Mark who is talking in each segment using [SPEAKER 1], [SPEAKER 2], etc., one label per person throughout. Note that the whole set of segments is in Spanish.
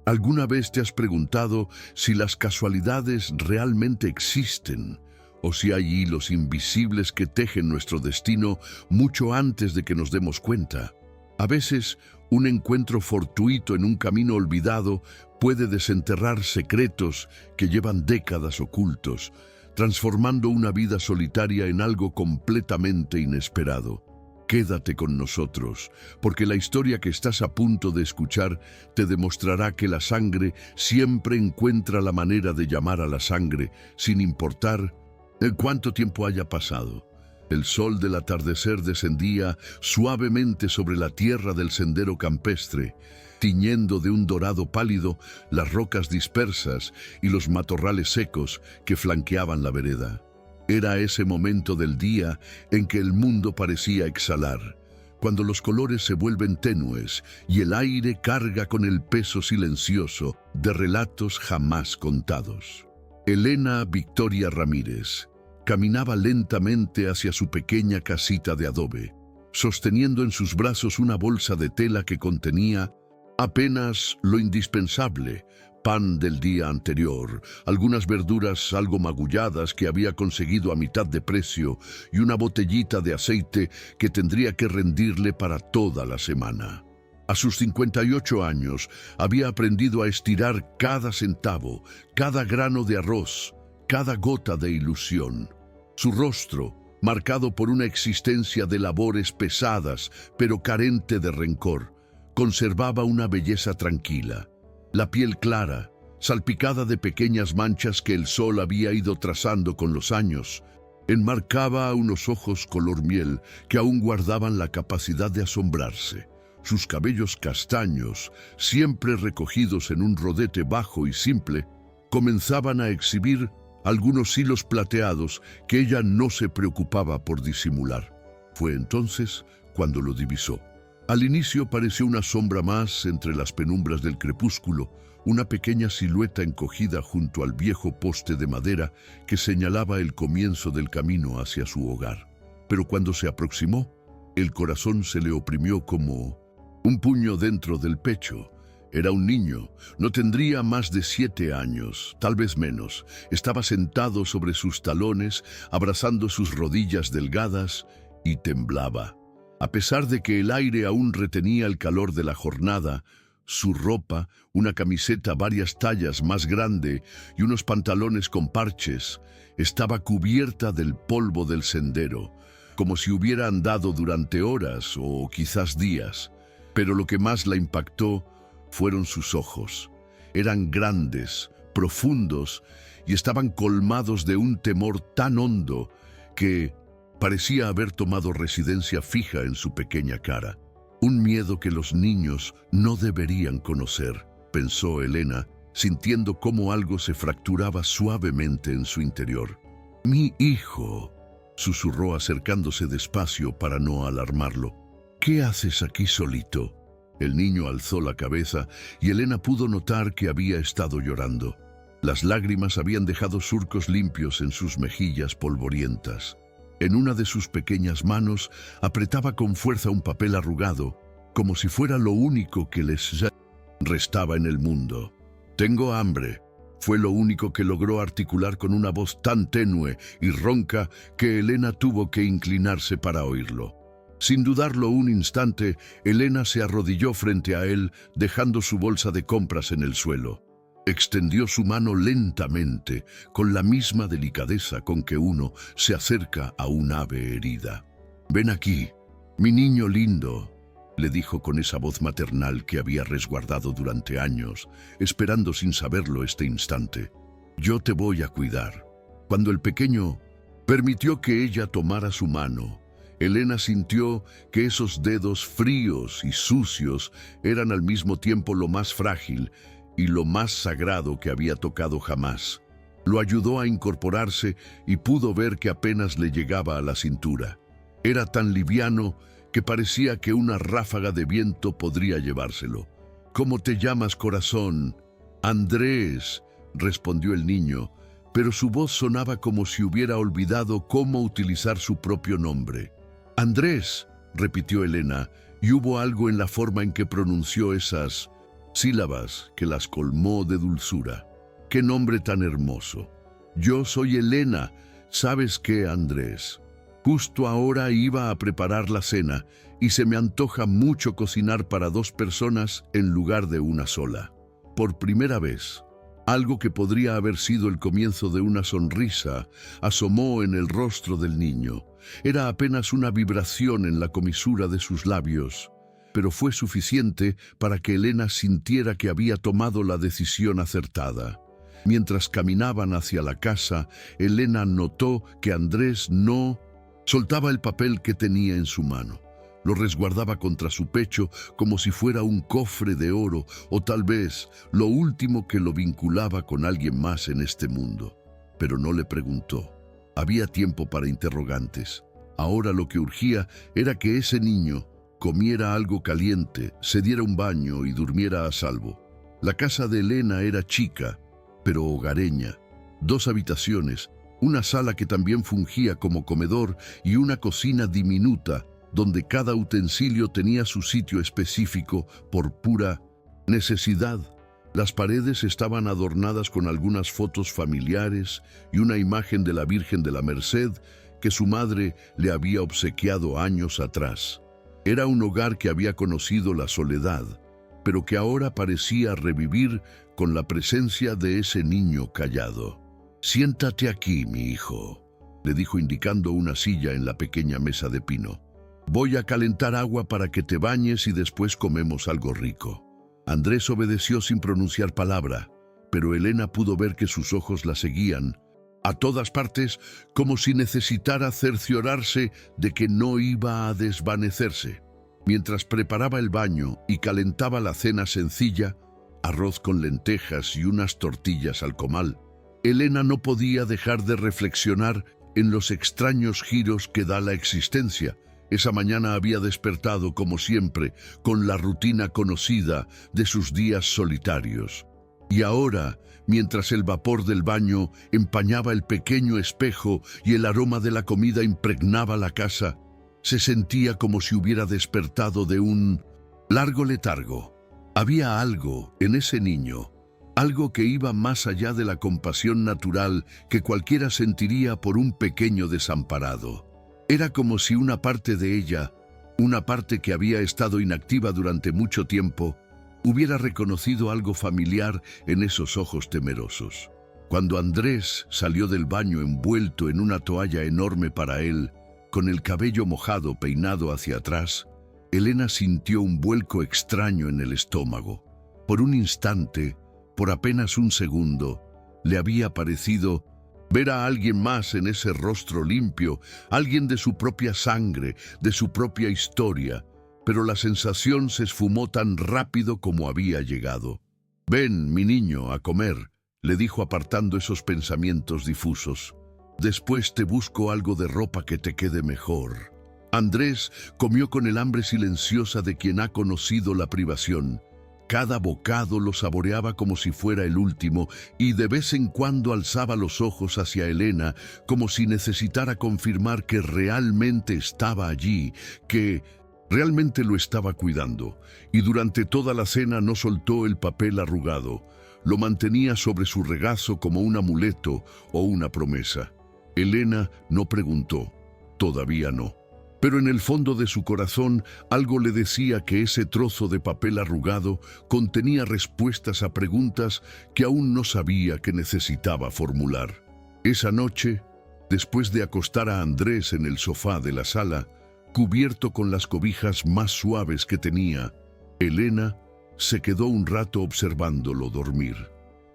[SPEAKER 1] ¿Alguna vez te has preguntado si las casualidades realmente existen o si hay hilos invisibles que tejen nuestro destino mucho antes de que nos demos cuenta? A veces, un encuentro fortuito en un camino olvidado puede desenterrar secretos que llevan décadas ocultos, transformando una vida solitaria en algo completamente inesperado. Quédate con nosotros, porque la historia que estás a punto de escuchar te demostrará que la sangre siempre encuentra la manera de llamar a la sangre, sin importar cuánto tiempo haya pasado. El sol del atardecer descendía suavemente sobre la tierra del sendero campestre, tiñendo de un dorado pálido las rocas dispersas y los matorrales secos que flanqueaban la vereda. Era ese momento del día en que el mundo parecía exhalar, cuando los colores se vuelven tenues y el aire carga con el peso silencioso de relatos jamás contados. Elena Victoria Ramírez caminaba lentamente hacia su pequeña casita de adobe, sosteniendo en sus brazos una bolsa de tela que contenía apenas lo indispensable: pan del día anterior, algunas verduras algo magulladas que había conseguido a mitad de precio y una botellita de aceite que tendría que rendirle para toda la semana. A sus 58 años había aprendido a estirar cada centavo, cada grano de arroz, cada gota de ilusión. Su rostro, marcado por una existencia de labores pesadas pero carente de rencor, conservaba una belleza tranquila. La piel clara, salpicada de pequeñas manchas que el sol había ido trazando con los años, enmarcaba unos ojos color miel que aún guardaban la capacidad de asombrarse. Sus cabellos castaños, siempre recogidos en un rodete bajo y simple, comenzaban a exhibir algunos hilos plateados que ella no se preocupaba por disimular. Fue entonces cuando lo divisó. Al inicio pareció una sombra más entre las penumbras del crepúsculo, una pequeña silueta encogida junto al viejo poste de madera que señalaba el comienzo del camino hacia su hogar. Pero cuando se aproximó, el corazón se le oprimió como un puño dentro del pecho. Era un niño, no tendría más de 7 años, tal vez menos. Estaba sentado sobre sus talones, abrazando sus rodillas delgadas, y temblaba. A pesar de que el aire aún retenía el calor de la jornada, su ropa, una camiseta varias tallas más grande y unos pantalones con parches, estaba cubierta del polvo del sendero, como si hubiera andado durante horas o quizás días. Pero lo que más la impactó fueron sus ojos. Eran grandes, profundos y estaban colmados de un temor tan hondo que parecía haber tomado residencia fija en su pequeña cara. Un miedo que los niños no deberían conocer, pensó Elena, sintiendo cómo algo se fracturaba suavemente en su interior. «Mi hijo», susurró acercándose despacio para no alarmarlo. «¿Qué haces aquí solito?». El niño alzó la cabeza y Elena pudo notar que había estado llorando. Las lágrimas habían dejado surcos limpios en sus mejillas polvorientas. En una de sus pequeñas manos apretaba con fuerza un papel arrugado, como si fuera lo único que les restaba en el mundo. «Tengo hambre», fue lo único que logró articular con una voz tan tenue y ronca que Elena tuvo que inclinarse para oírlo. Sin dudarlo un instante, Elena se arrodilló frente a él, dejando su bolsa de compras en el suelo. Extendió su mano lentamente, con la misma delicadeza con que uno se acerca a un ave herida. «Ven aquí, mi niño lindo», le dijo con esa voz maternal que había resguardado durante años, esperando sin saberlo este instante. «Yo te voy a cuidar». Cuando el pequeño permitió que ella tomara su mano, Elena sintió que esos dedos fríos y sucios eran al mismo tiempo lo más frágil y lo más sagrado que había tocado jamás. Lo ayudó a incorporarse y pudo ver que apenas le llegaba a la cintura. Era tan liviano que parecía que una ráfaga de viento podría llevárselo. «¿Cómo te llamas, corazón?» «Andrés», respondió el niño, pero su voz sonaba como si hubiera olvidado cómo utilizar su propio nombre. «Andrés», repitió Elena, y hubo algo en la forma en que pronunció esas sílabas que las colmó de dulzura. ¡Qué nombre tan hermoso! Yo soy Elena. ¿Sabes qué, Andrés? Justo ahora iba a preparar la cena y se me antoja mucho cocinar para 2 personas en lugar de una sola. Por primera vez, algo que podría haber sido el comienzo de una sonrisa asomó en el rostro del niño. Era apenas una vibración en la comisura de sus labios, pero fue suficiente para que Elena sintiera que había tomado la decisión acertada. Mientras caminaban hacia la casa, Elena notó que Andrés no soltaba el papel que tenía en su mano. Lo resguardaba contra su pecho como si fuera un cofre de oro o tal vez lo último que lo vinculaba con alguien más en este mundo. Pero no le preguntó. Había tiempo para interrogantes. Ahora lo que urgía era que ese niño comiera algo caliente, se diera un baño y durmiera a salvo. La casa de Elena era chica, pero hogareña. 2 habitaciones, una sala que también fungía como comedor y una cocina diminuta donde cada utensilio tenía su sitio específico por pura necesidad. Las paredes estaban adornadas con algunas fotos familiares y una imagen de la Virgen de la Merced que su madre le había obsequiado años atrás. Era un hogar que había conocido la soledad, pero que ahora parecía revivir con la presencia de ese niño callado. «Siéntate aquí, mi hijo», le dijo indicando una silla en la pequeña mesa de pino. «Voy a calentar agua para que te bañes y después comemos algo rico». Andrés obedeció sin pronunciar palabra, pero Elena pudo ver que sus ojos la seguían, a todas partes, como si necesitara cerciorarse de que no iba a desvanecerse. Mientras preparaba el baño y calentaba la cena sencilla, arroz con lentejas y unas tortillas al comal, Elena no podía dejar de reflexionar en los extraños giros que da la existencia. Esa mañana había despertado, como siempre, con la rutina conocida de sus días solitarios. Y ahora, mientras el vapor del baño empañaba el pequeño espejo y el aroma de la comida impregnaba la casa, se sentía como si hubiera despertado de un largo letargo. Había algo en ese niño, algo que iba más allá de la compasión natural que cualquiera sentiría por un pequeño desamparado. Era como si una parte de ella, una parte que había estado inactiva durante mucho tiempo, hubiera reconocido algo familiar en esos ojos temerosos. Cuando Andrés salió del baño envuelto en una toalla enorme para él, con el cabello mojado peinado hacia atrás, Elena sintió un vuelco extraño en el estómago. Por un instante, por apenas un segundo, le había parecido ver a alguien más en ese rostro limpio, alguien de su propia sangre, de su propia historia, pero la sensación se esfumó tan rápido como había llegado. «Ven, mi niño, a comer», le dijo apartando esos pensamientos difusos. «Después te busco algo de ropa que te quede mejor». Andrés comió con el hambre silenciosa de quien ha conocido la privación. Cada bocado lo saboreaba como si fuera el último y de vez en cuando alzaba los ojos hacia Elena como si necesitara confirmar que realmente estaba allí, que realmente lo estaba cuidando. Y durante toda la cena no soltó el papel arrugado. Lo mantenía sobre su regazo como un amuleto o una promesa. Elena no preguntó. Todavía no. Pero en el fondo de su corazón algo le decía que ese trozo de papel arrugado contenía respuestas a preguntas que aún no sabía que necesitaba formular. Esa noche, después de acostar a Andrés en el sofá de la sala, cubierto con las cobijas más suaves que tenía, Elena se quedó un rato observándolo dormir.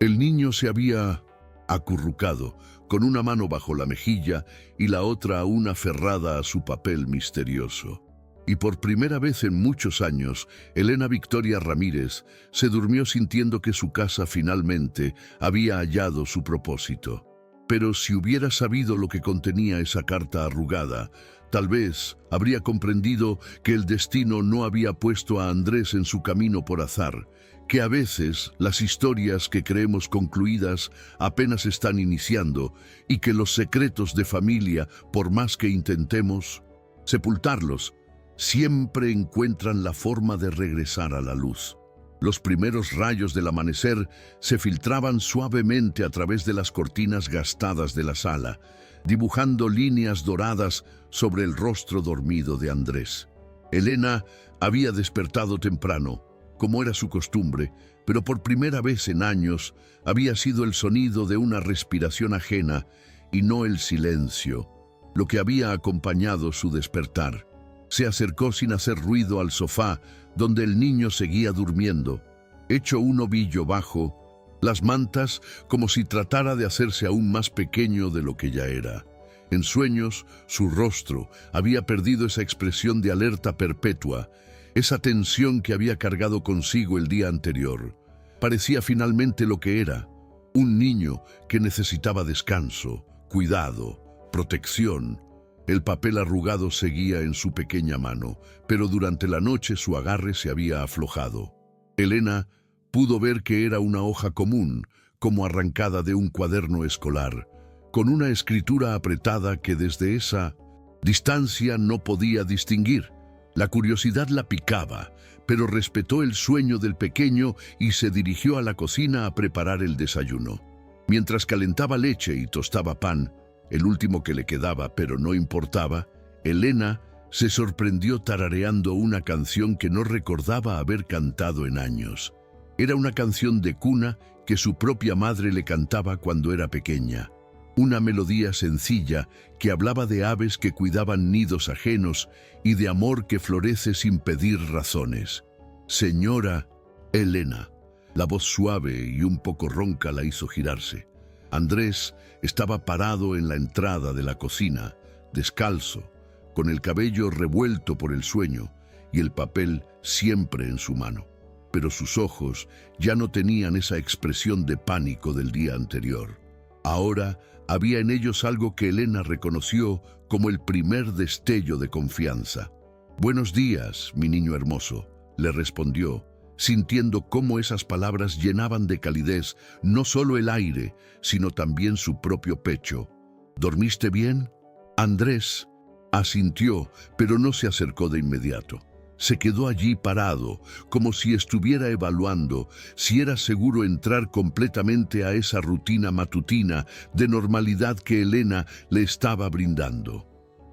[SPEAKER 1] El niño se había acurrucado, con una mano bajo la mejilla y la otra aún aferrada a su papel misterioso. Y por primera vez en muchos años, Elena Victoria Ramírez se durmió sintiendo que su casa finalmente había hallado su propósito. Pero si hubiera sabido lo que contenía esa carta arrugada, tal vez habría comprendido que el destino no había puesto a Andrés en su camino por azar, que a veces las historias que creemos concluidas apenas están iniciando y que los secretos de familia, por más que intentemos sepultarlos, siempre encuentran la forma de regresar a la luz. Los primeros rayos del amanecer se filtraban suavemente a través de las cortinas gastadas de la sala, dibujando líneas doradas sobre el rostro dormido de Andrés. Elena había despertado temprano, como era su costumbre, pero por primera vez en años había sido el sonido de una respiración ajena y no el silencio, lo que había acompañado su despertar. Se acercó sin hacer ruido al sofá, donde el niño seguía durmiendo, hecho un ovillo bajo, las mantas como si tratara de hacerse aún más pequeño de lo que ya era. En sueños, su rostro había perdido esa expresión de alerta perpetua, esa tensión que había cargado consigo el día anterior. Parecía finalmente lo que era, un niño que necesitaba descanso, cuidado, protección. El papel arrugado seguía en su pequeña mano, pero durante la noche su agarre se había aflojado. Elena pudo ver que era una hoja común, como arrancada de un cuaderno escolar, con una escritura apretada que desde esa distancia no podía distinguir. La curiosidad la picaba, pero respetó el sueño del pequeño y se dirigió a la cocina a preparar el desayuno. Mientras calentaba leche y tostaba pan, el último que le quedaba, pero no importaba, Elena se sorprendió tarareando una canción que no recordaba haber cantado en años. Era una canción de cuna que su propia madre le cantaba cuando era pequeña. Una melodía sencilla que hablaba de aves que cuidaban nidos ajenos y de amor que florece sin pedir razones. Señora Elena. La voz suave y un poco ronca la hizo girarse. Andrés estaba parado en la entrada de la cocina, descalzo, con el cabello revuelto por el sueño y el papel siempre en su mano. Pero sus ojos ya no tenían esa expresión de pánico del día anterior. Ahora había en ellos algo que Elena reconoció como el primer destello de confianza. «Buenos días, mi niño hermoso», le respondió, sintiendo cómo esas palabras llenaban de calidez no solo el aire, sino también su propio pecho. «¿Dormiste bien?» Andrés asintió, pero no se acercó de inmediato. Se quedó allí parado, como si estuviera evaluando si era seguro entrar completamente a esa rutina matutina de normalidad que Elena le estaba brindando.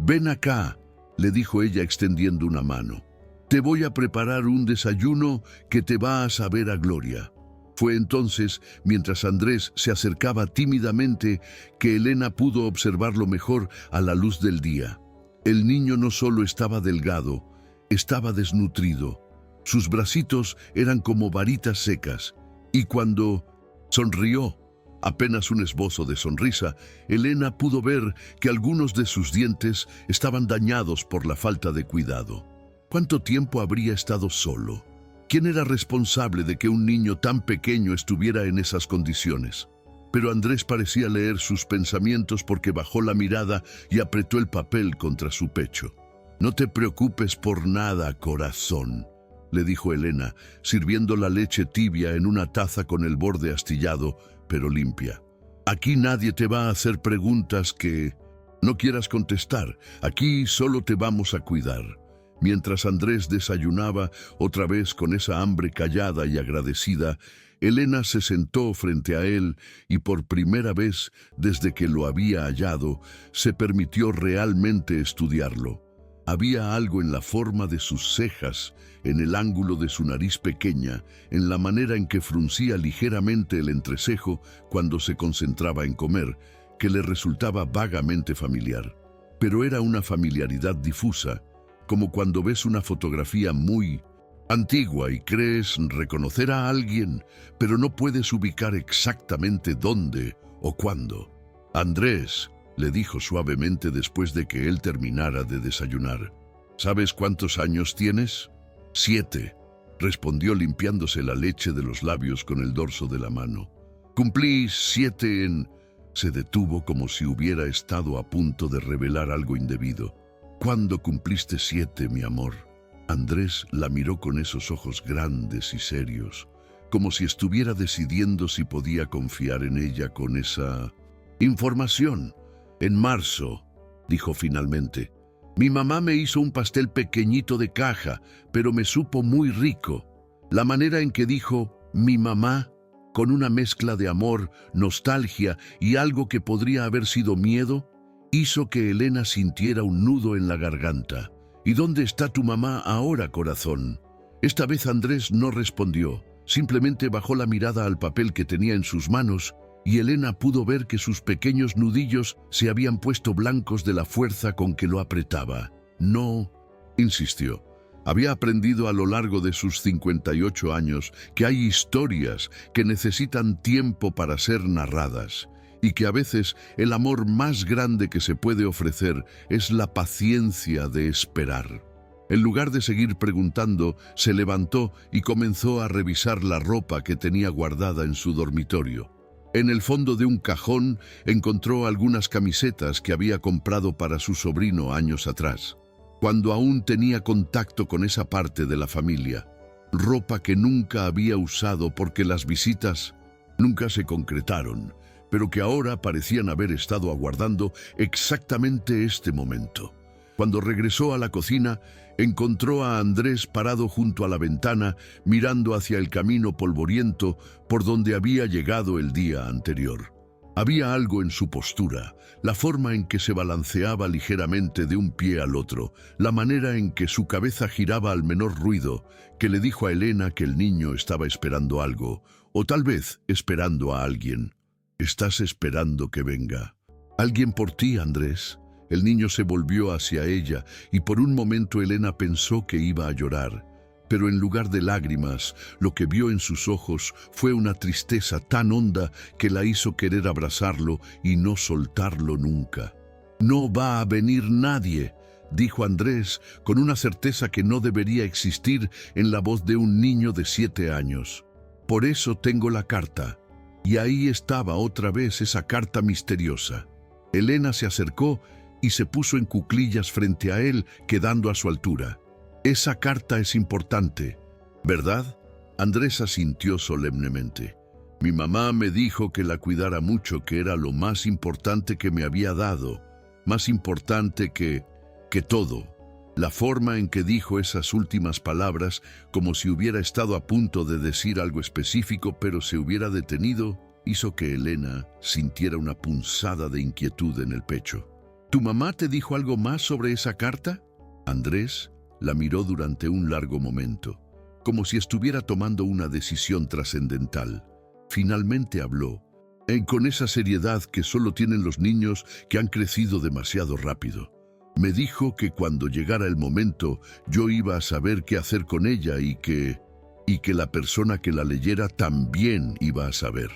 [SPEAKER 1] «Ven acá», le dijo ella extendiendo una mano. «Te voy a preparar un desayuno que te va a saber a gloria». Fue entonces, mientras Andrés se acercaba tímidamente, que Elena pudo observarlo mejor a la luz del día. El niño no solo estaba delgado, estaba desnutrido. Sus bracitos eran como varitas secas, y cuando sonrió, apenas un esbozo de sonrisa, Elena pudo ver que algunos de sus dientes estaban dañados por la falta de cuidado. ¿Cuánto tiempo habría estado solo? ¿Quién era responsable de que un niño tan pequeño estuviera en esas condiciones? Pero Andrés parecía leer sus pensamientos porque bajó la mirada y apretó el papel contra su pecho. «No te preocupes por nada, corazón», le dijo Elena, sirviendo la leche tibia en una taza con el borde astillado, pero limpia. «Aquí nadie te va a hacer preguntas que no quieras contestar. Aquí solo te vamos a cuidar». Mientras Andrés desayunaba, otra vez con esa hambre callada y agradecida, Elena se sentó frente a él y por primera vez desde que lo había hallado, se permitió realmente estudiarlo. Había algo en la forma de sus cejas, en el ángulo de su nariz pequeña, en la manera en que fruncía ligeramente el entrecejo cuando se concentraba en comer, que le resultaba vagamente familiar. Pero era una familiaridad difusa, como cuando ves una fotografía muy antigua y crees reconocer a alguien, pero no puedes ubicar exactamente dónde o cuándo. «Andrés», le dijo suavemente después de que él terminara de desayunar, «¿sabes cuántos años tienes?» «7», respondió limpiándose la leche de los labios con el dorso de la mano. «Cumplí 7 en...» Se detuvo como si hubiera estado a punto de revelar algo indebido. «¿Cuándo cumpliste 7, mi amor?» Andrés la miró con esos ojos grandes y serios, como si estuviera decidiendo si podía confiar en ella con esa información. «En marzo», dijo finalmente. «Mi mamá me hizo un pastel pequeñito de caja, pero me supo muy rico». La manera en que dijo «mi mamá», con una mezcla de amor, nostalgia y algo que podría haber sido miedo, hizo que Elena sintiera un nudo en la garganta. «¿Y dónde está tu mamá ahora, corazón?». Esta vez Andrés no respondió, simplemente bajó la mirada al papel que tenía en sus manos y Elena pudo ver que sus pequeños nudillos se habían puesto blancos de la fuerza con que lo apretaba. «No», insistió. Había aprendido a lo largo de sus 58 años que hay historias que necesitan tiempo para ser narradas y que a veces el amor más grande que se puede ofrecer es la paciencia de esperar. En lugar de seguir preguntando, se levantó y comenzó a revisar la ropa que tenía guardada en su dormitorio. En el fondo de un cajón encontró algunas camisetas que había comprado para su sobrino años atrás, cuando aún tenía contacto con esa parte de la familia. Ropa que nunca había usado porque las visitas nunca se concretaron, pero que ahora parecían haber estado aguardando exactamente este momento. Cuando regresó a la cocina, encontró a Andrés parado junto a la ventana, mirando hacia el camino polvoriento por donde había llegado el día anterior. Había algo en su postura, la forma en que se balanceaba ligeramente de un pie al otro, la manera en que su cabeza giraba al menor ruido, que le dijo a Elena que el niño estaba esperando algo, o tal vez esperando a alguien. «Estás esperando que venga. Alguien por ti, Andrés». El niño se volvió hacia ella y por un momento Elena pensó que iba a llorar. Pero en lugar de lágrimas, lo que vio en sus ojos fue una tristeza tan honda que la hizo querer abrazarlo y no soltarlo nunca. «No va a venir nadie», dijo Andrés con una certeza que no debería existir en la voz de un niño de 7 años. «Por eso tengo la carta». Y ahí estaba otra vez esa carta misteriosa. Elena se acercó y se puso en cuclillas frente a él, quedando a su altura. «Esa carta es importante, ¿verdad?». Andrés asintió solemnemente. «Mi mamá me dijo que la cuidara mucho, que era lo más importante que me había dado, más importante que todo». La forma en que dijo esas últimas palabras, como si hubiera estado a punto de decir algo específico pero se hubiera detenido, hizo que Elena sintiera una punzada de inquietud en el pecho. «¿Tu mamá te dijo algo más sobre esa carta?». Andrés la miró durante un largo momento, como si estuviera tomando una decisión trascendental. Finalmente habló, con esa seriedad que solo tienen los niños que han crecido demasiado rápido. «Me dijo que cuando llegara el momento yo iba a saber qué hacer con ella y que la persona que la leyera también iba a saber».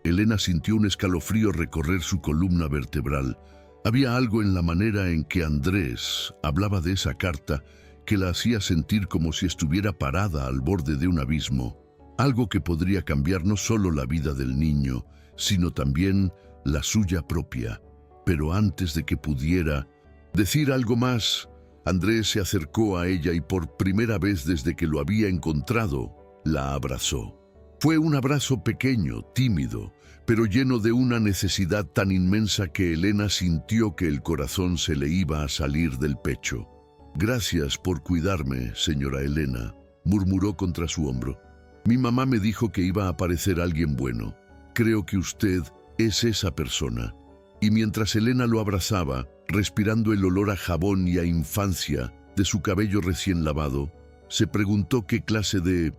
[SPEAKER 1] Elena sintió un escalofrío recorrer su columna vertebral. Había algo en la manera en que Andrés hablaba de esa carta que la hacía sentir como si estuviera parada al borde de un abismo, algo que podría cambiar no solo la vida del niño, sino también la suya propia. Pero antes de que pudiera decir algo más, Andrés se acercó a ella y por primera vez desde que lo había encontrado, la abrazó. Fue un abrazo pequeño, tímido, pero lleno de una necesidad tan inmensa que Elena sintió que el corazón se le iba a salir del pecho. «Gracias por cuidarme, señora Elena», murmuró contra su hombro. «Mi mamá me dijo que iba a aparecer alguien bueno. Creo que usted es esa persona». Y mientras Elena lo abrazaba, respirando el olor a jabón y a infancia de su cabello recién lavado, se preguntó qué clase de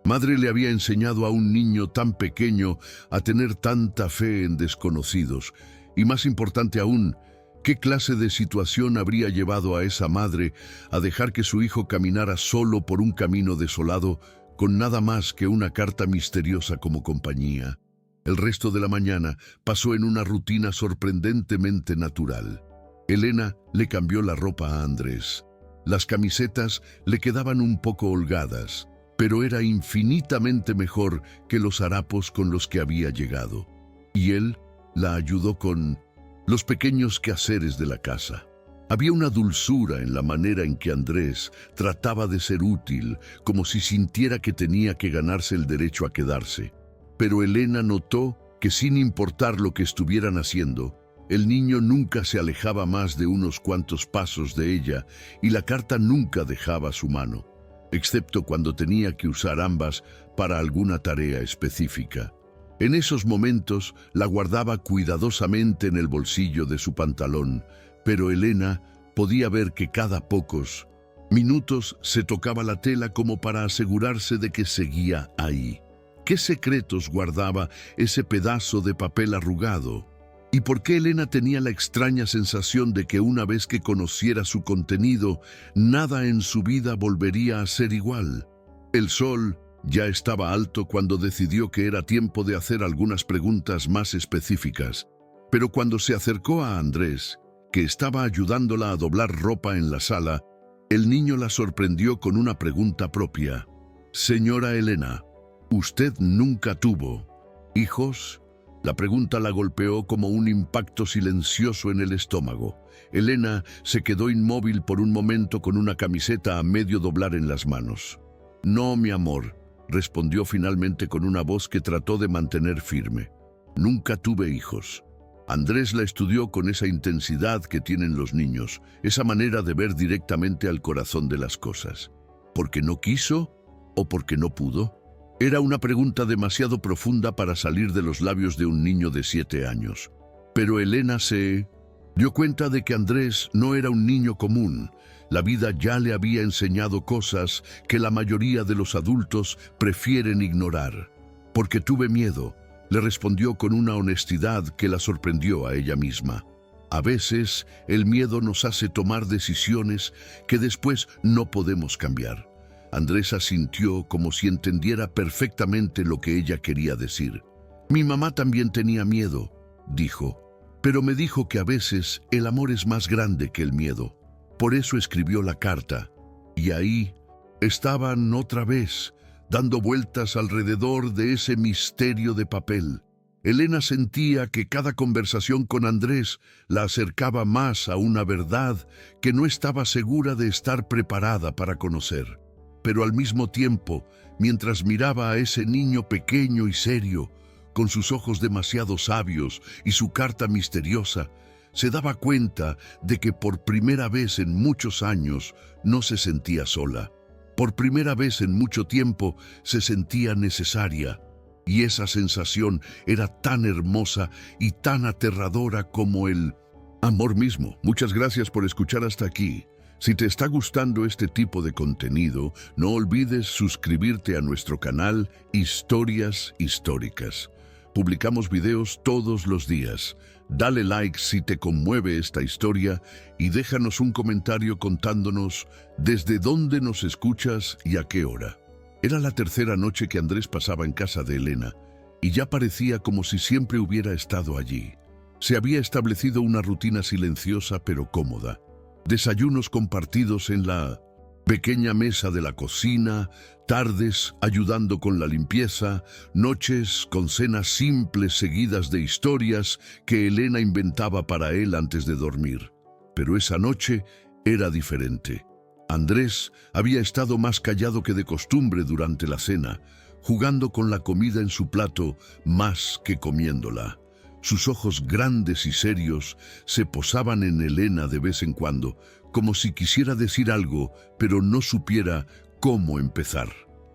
[SPEAKER 1] madre le había enseñado a un niño tan pequeño a tener tanta fe en desconocidos, y más importante aún, qué clase de situación habría llevado a esa madre a dejar que su hijo caminara solo por un camino desolado con nada más que una carta misteriosa como compañía. El resto de la mañana pasó en una rutina sorprendentemente natural. Elena le cambió la ropa a Andrés. Las camisetas le quedaban un poco holgadas, pero era infinitamente mejor que los harapos con los que había llegado. Y él la ayudó con los pequeños quehaceres de la casa. Había una dulzura en la manera en que Andrés trataba de ser útil, como si sintiera que tenía que ganarse el derecho a quedarse. Pero Elena notó que sin importar lo que estuvieran haciendo, el niño nunca se alejaba más de unos cuantos pasos de ella y la carta nunca dejaba su mano. excepto cuando tenía que usar ambas para alguna tarea específica. En esos momentos la guardaba cuidadosamente en el bolsillo de su pantalón, pero Elena podía ver que cada pocos minutos se tocaba la tela como para asegurarse de que seguía ahí. ¿Qué secretos guardaba ese pedazo de papel arrugado? ¿Y por qué Elena tenía la extraña sensación de que una vez que conociera su contenido, nada en su vida volvería a ser igual? El sol ya estaba alto cuando decidió que era tiempo de hacer algunas preguntas más específicas, pero cuando se acercó a Andrés, que estaba ayudándola a doblar ropa en la sala, el niño la sorprendió con una pregunta propia. «Señora Elena, ¿usted nunca tuvo hijos?» La pregunta la golpeó como un impacto silencioso en el estómago. Elena se quedó inmóvil por un momento con una camiseta a medio doblar en las manos. «No, mi amor», respondió finalmente con una voz que trató de mantener firme. «Nunca tuve hijos». Andrés la estudió con esa intensidad que tienen los niños, esa manera de ver directamente al corazón de las cosas. ¿Porque no quiso o porque no pudo? Era una pregunta demasiado profunda para salir de los labios de un niño de 7 años. Pero Elena se dio cuenta de que Andrés no era un niño común. La vida ya le había enseñado cosas que la mayoría de los adultos prefieren ignorar. «Porque tuve miedo», le respondió con una honestidad que la sorprendió a ella misma. A veces, el miedo nos hace tomar decisiones que después no podemos cambiar. Andrés asintió como si entendiera perfectamente lo que ella quería decir. «Mi mamá también tenía miedo», dijo, «pero me dijo que a veces el amor es más grande que el miedo. Por eso escribió la carta». Y ahí estaban otra vez, dando vueltas alrededor de ese misterio de papel. Elena sentía que cada conversación con Andrés la acercaba más a una verdad que no estaba segura de estar preparada para conocer. Pero al mismo tiempo, mientras miraba a ese niño pequeño y serio, con sus ojos demasiado sabios y su carta misteriosa, se daba cuenta de que por primera vez en muchos años no se sentía sola. Por primera vez en mucho tiempo se sentía necesaria, y esa sensación era tan hermosa y tan aterradora como el amor mismo. Muchas gracias por escuchar hasta aquí. Si te está gustando este tipo de contenido, no olvides suscribirte a nuestro canal Historias Históricas. Publicamos videos todos los días. Dale like si te conmueve esta historia y déjanos un comentario contándonos desde dónde nos escuchas y a qué hora. Era la tercera noche que Andrés pasaba en casa de Elena y ya parecía como si siempre hubiera estado allí. Se había establecido una rutina silenciosa pero cómoda. Desayunos compartidos en la pequeña mesa de la cocina, tardes ayudando con la limpieza, noches con cenas simples seguidas de historias que Elena inventaba para él antes de dormir. Pero esa noche era diferente. Andrés había estado más callado que de costumbre durante la cena, jugando con la comida en su plato más que comiéndola. Sus ojos grandes y serios se posaban en Elena de vez en cuando, como si quisiera decir algo, pero no supiera cómo empezar.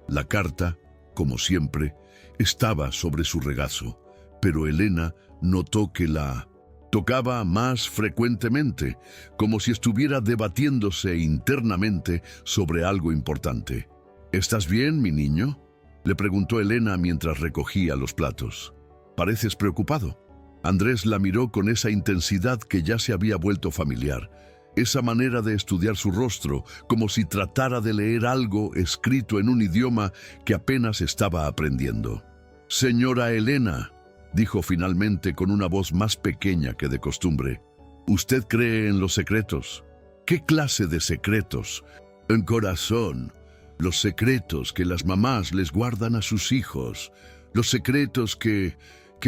[SPEAKER 1] La carta, como siempre, estaba sobre su regazo, pero Elena notó que la tocaba más frecuentemente, como si estuviera debatiéndose internamente sobre algo importante. «¿Estás bien, mi niño?», le preguntó Elena mientras recogía los platos. «Pareces preocupado». Andrés la miró con esa intensidad que ya se había vuelto familiar, esa manera de estudiar su rostro, como si tratara de leer algo escrito en un idioma que apenas estaba aprendiendo. «Señora Elena», dijo finalmente con una voz más pequeña que de costumbre, «¿usted cree en los secretos?» «¿Qué clase de secretos?» «En corazón, los secretos que las mamás les guardan a sus hijos, los secretos que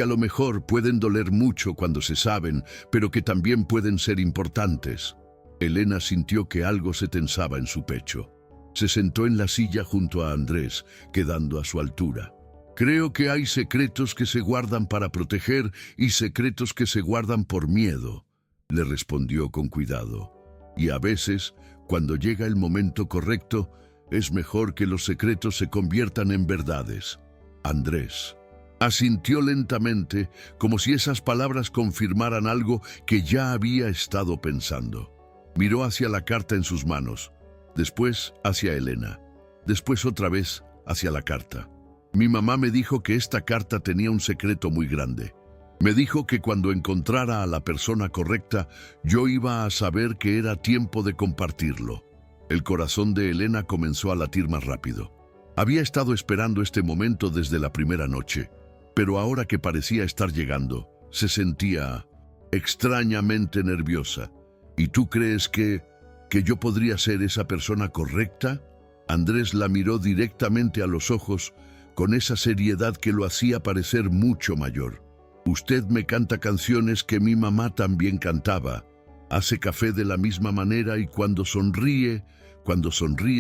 [SPEAKER 1] a lo mejor pueden doler mucho cuando se saben, pero que también pueden ser importantes». Elena sintió que algo se tensaba en su pecho. Se sentó en la silla junto a Andrés, quedando a su altura. «Creo que hay secretos que se guardan para proteger y secretos que se guardan por miedo», le respondió con cuidado. «Y a veces, cuando llega el momento correcto, Es mejor que los secretos se conviertan en verdades. Andrés asintió lentamente, como si esas palabras confirmaran algo que ya había estado pensando. Miró hacia la carta en sus manos, después hacia Elena, después otra vez hacia la carta. Mi mamá me dijo que esta carta tenía un secreto muy grande. Me dijo que cuando encontrara a la persona correcta, yo iba a saber que era tiempo de compartirlo. El corazón de Elena comenzó a latir más rápido. Había estado esperando este momento desde la primera noche, pero ahora que parecía estar llegando, se sentía extrañamente nerviosa. ¿Y tú crees que yo podría ser esa persona correcta? Andrés la miró directamente a los ojos con esa seriedad que lo hacía parecer mucho mayor. Usted me canta canciones que mi mamá también cantaba. Hace café de la misma manera y cuando sonríe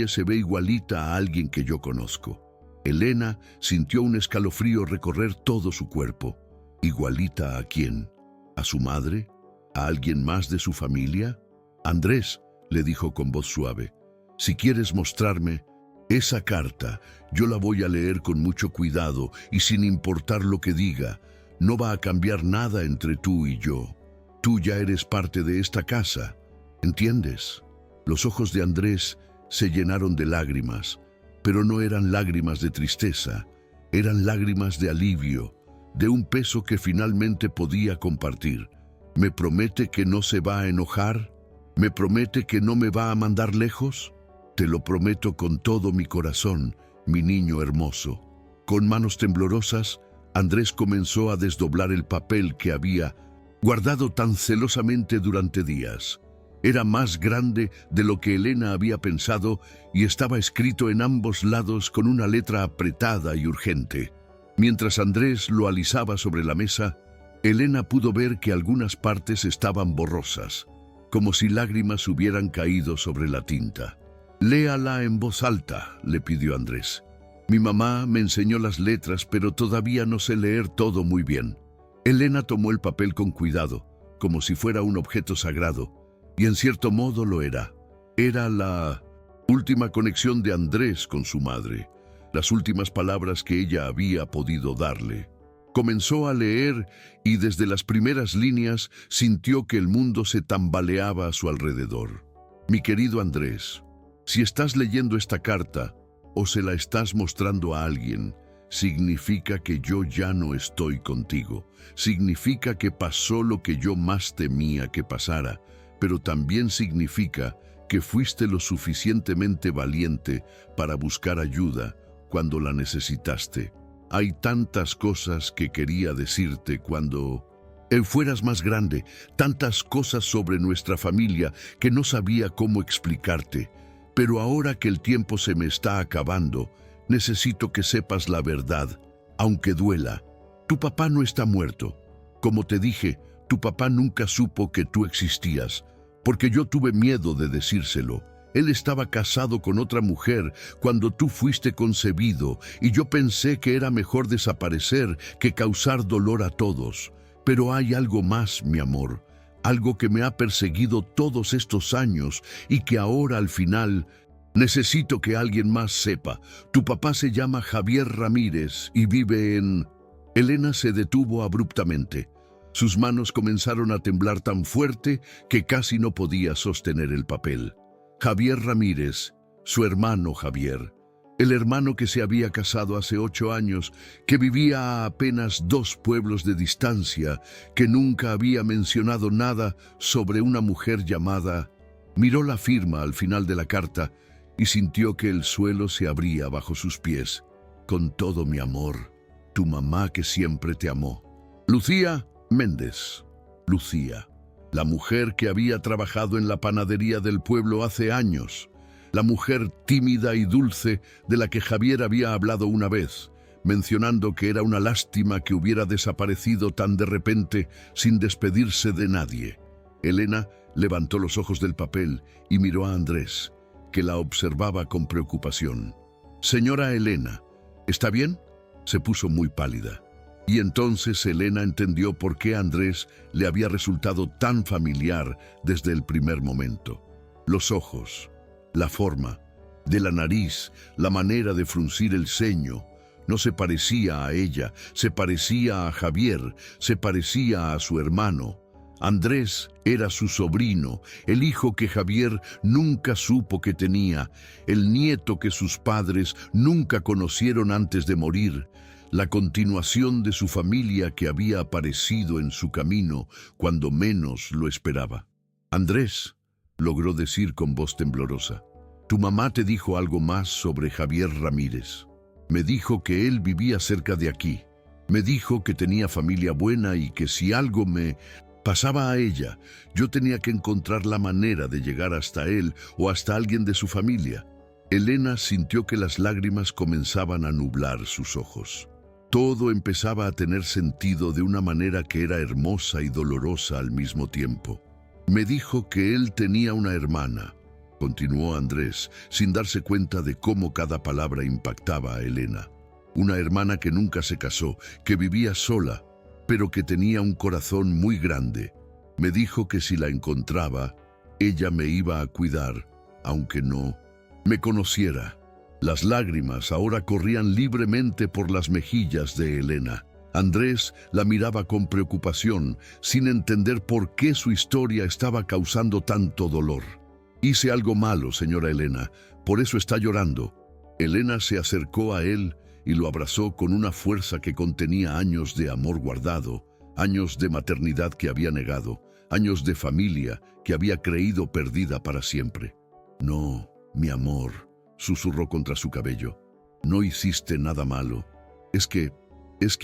[SPEAKER 1] se ve igualita a alguien que yo conozco. Elena sintió un escalofrío recorrer todo su cuerpo. ¿Igualita a quién? ¿A su madre? ¿A alguien más de su familia? Andrés, le dijo con voz suave, si quieres mostrarme esa carta, yo la voy a leer con mucho cuidado y sin importar lo que diga, no va a cambiar nada entre tú y yo. Tú ya eres parte de esta casa, ¿entiendes? Los ojos de Andrés se llenaron de lágrimas, pero no eran lágrimas de tristeza, eran lágrimas de alivio, de un peso que finalmente podía compartir. ¿Me promete que no se va a enojar? ¿Me promete que no me va a mandar lejos? Te lo prometo con todo mi corazón, mi niño hermoso. Con manos temblorosas, Andrés comenzó a desdoblar el papel que había guardado tan celosamente durante días. Era más grande de lo que Elena había pensado y estaba escrito en ambos lados con una letra apretada y urgente. Mientras Andrés lo alisaba sobre la mesa, Elena pudo ver que algunas partes estaban borrosas, como si lágrimas hubieran caído sobre la tinta. «Léala en voz alta», le pidió Andrés. «Mi mamá me enseñó las letras, pero todavía no sé leer todo muy bien». Elena tomó el papel con cuidado, como si fuera un objeto sagrado, y en cierto modo lo era. Era la última conexión de Andrés con su madre, las últimas palabras que ella había podido darle. Comenzó a leer y desde las primeras líneas sintió que el mundo se tambaleaba a su alrededor. «Mi querido Andrés, si estás leyendo esta carta o se la estás mostrando a alguien, significa que yo ya no estoy contigo. Significa que pasó lo que yo más temía que pasara, pero también significa que fuiste lo suficientemente valiente para buscar ayuda cuando la necesitaste. Hay tantas cosas que quería decirte cuando fueras más grande, tantas cosas sobre nuestra familia que no sabía cómo explicarte. Pero ahora que el tiempo se me está acabando, necesito que sepas la verdad, aunque duela. Tu papá no está muerto. Como te dije, tu papá nunca supo que tú existías, porque yo tuve miedo de decírselo. Él estaba casado con otra mujer cuando tú fuiste concebido y yo pensé que era mejor desaparecer que causar dolor a todos. Pero hay algo más, mi amor, algo que me ha perseguido todos estos años y que ahora al final necesito que alguien más sepa. Tu papá se llama Javier Ramírez y vive en... Elena se detuvo abruptamente. Sus manos comenzaron a temblar tan fuerte que casi no podía sostener el papel. Javier Ramírez, su hermano Javier, el hermano que se había casado hace 8 años, que vivía a apenas 2 pueblos de distancia, que nunca había mencionado nada sobre una mujer llamada... Miró la firma al final de la carta y sintió que el suelo se abría bajo sus pies. Con todo mi amor, tu mamá que siempre te amó. Lucía Méndez. Lucía, la mujer que había trabajado en la panadería del pueblo hace años. La mujer tímida y dulce de la que Javier había hablado una vez, mencionando que era una lástima que hubiera desaparecido tan de repente sin despedirse de nadie. Elena levantó los ojos del papel y miró a Andrés, que la observaba con preocupación. «Señora Elena, ¿está bien?», se puso muy pálida. Y entonces Elena entendió por qué Andrés le había resultado tan familiar desde el primer momento. Los ojos, la forma, de la nariz, la manera de fruncir el ceño. No se parecía a ella, se parecía a Javier, se parecía a su hermano. Andrés era su sobrino, el hijo que Javier nunca supo que tenía, el nieto que sus padres nunca conocieron antes de morir, la continuación de su familia que había aparecido en su camino cuando menos lo esperaba. Andrés, logró decir con voz temblorosa, tu mamá te dijo algo más sobre Javier Ramírez. Me dijo que él vivía cerca de aquí. Me dijo que tenía familia buena y que si algo me pasaba a ella, yo tenía que encontrar la manera de llegar hasta él o hasta alguien de su familia. Elena sintió que las lágrimas comenzaban a nublar sus ojos. Todo empezaba a tener sentido de una manera que era hermosa y dolorosa al mismo tiempo. Me dijo que él tenía una hermana, continuó Andrés, sin darse cuenta de cómo cada palabra impactaba a Elena. Una hermana que nunca se casó, que vivía sola, pero que tenía un corazón muy grande. Me dijo que si la encontraba, ella me iba a cuidar, aunque no me conociera. Las lágrimas ahora corrían libremente por las mejillas de Elena. Andrés la miraba con preocupación, sin entender por qué su historia estaba causando tanto dolor. Hice algo malo, señora Elena, por eso está llorando. Elena se acercó a él y lo abrazó con una fuerza que contenía años de amor guardado, años de maternidad que había negado, años de familia que había creído perdida para siempre. No, mi amor, susurró contra su cabello. No hiciste nada malo. Es que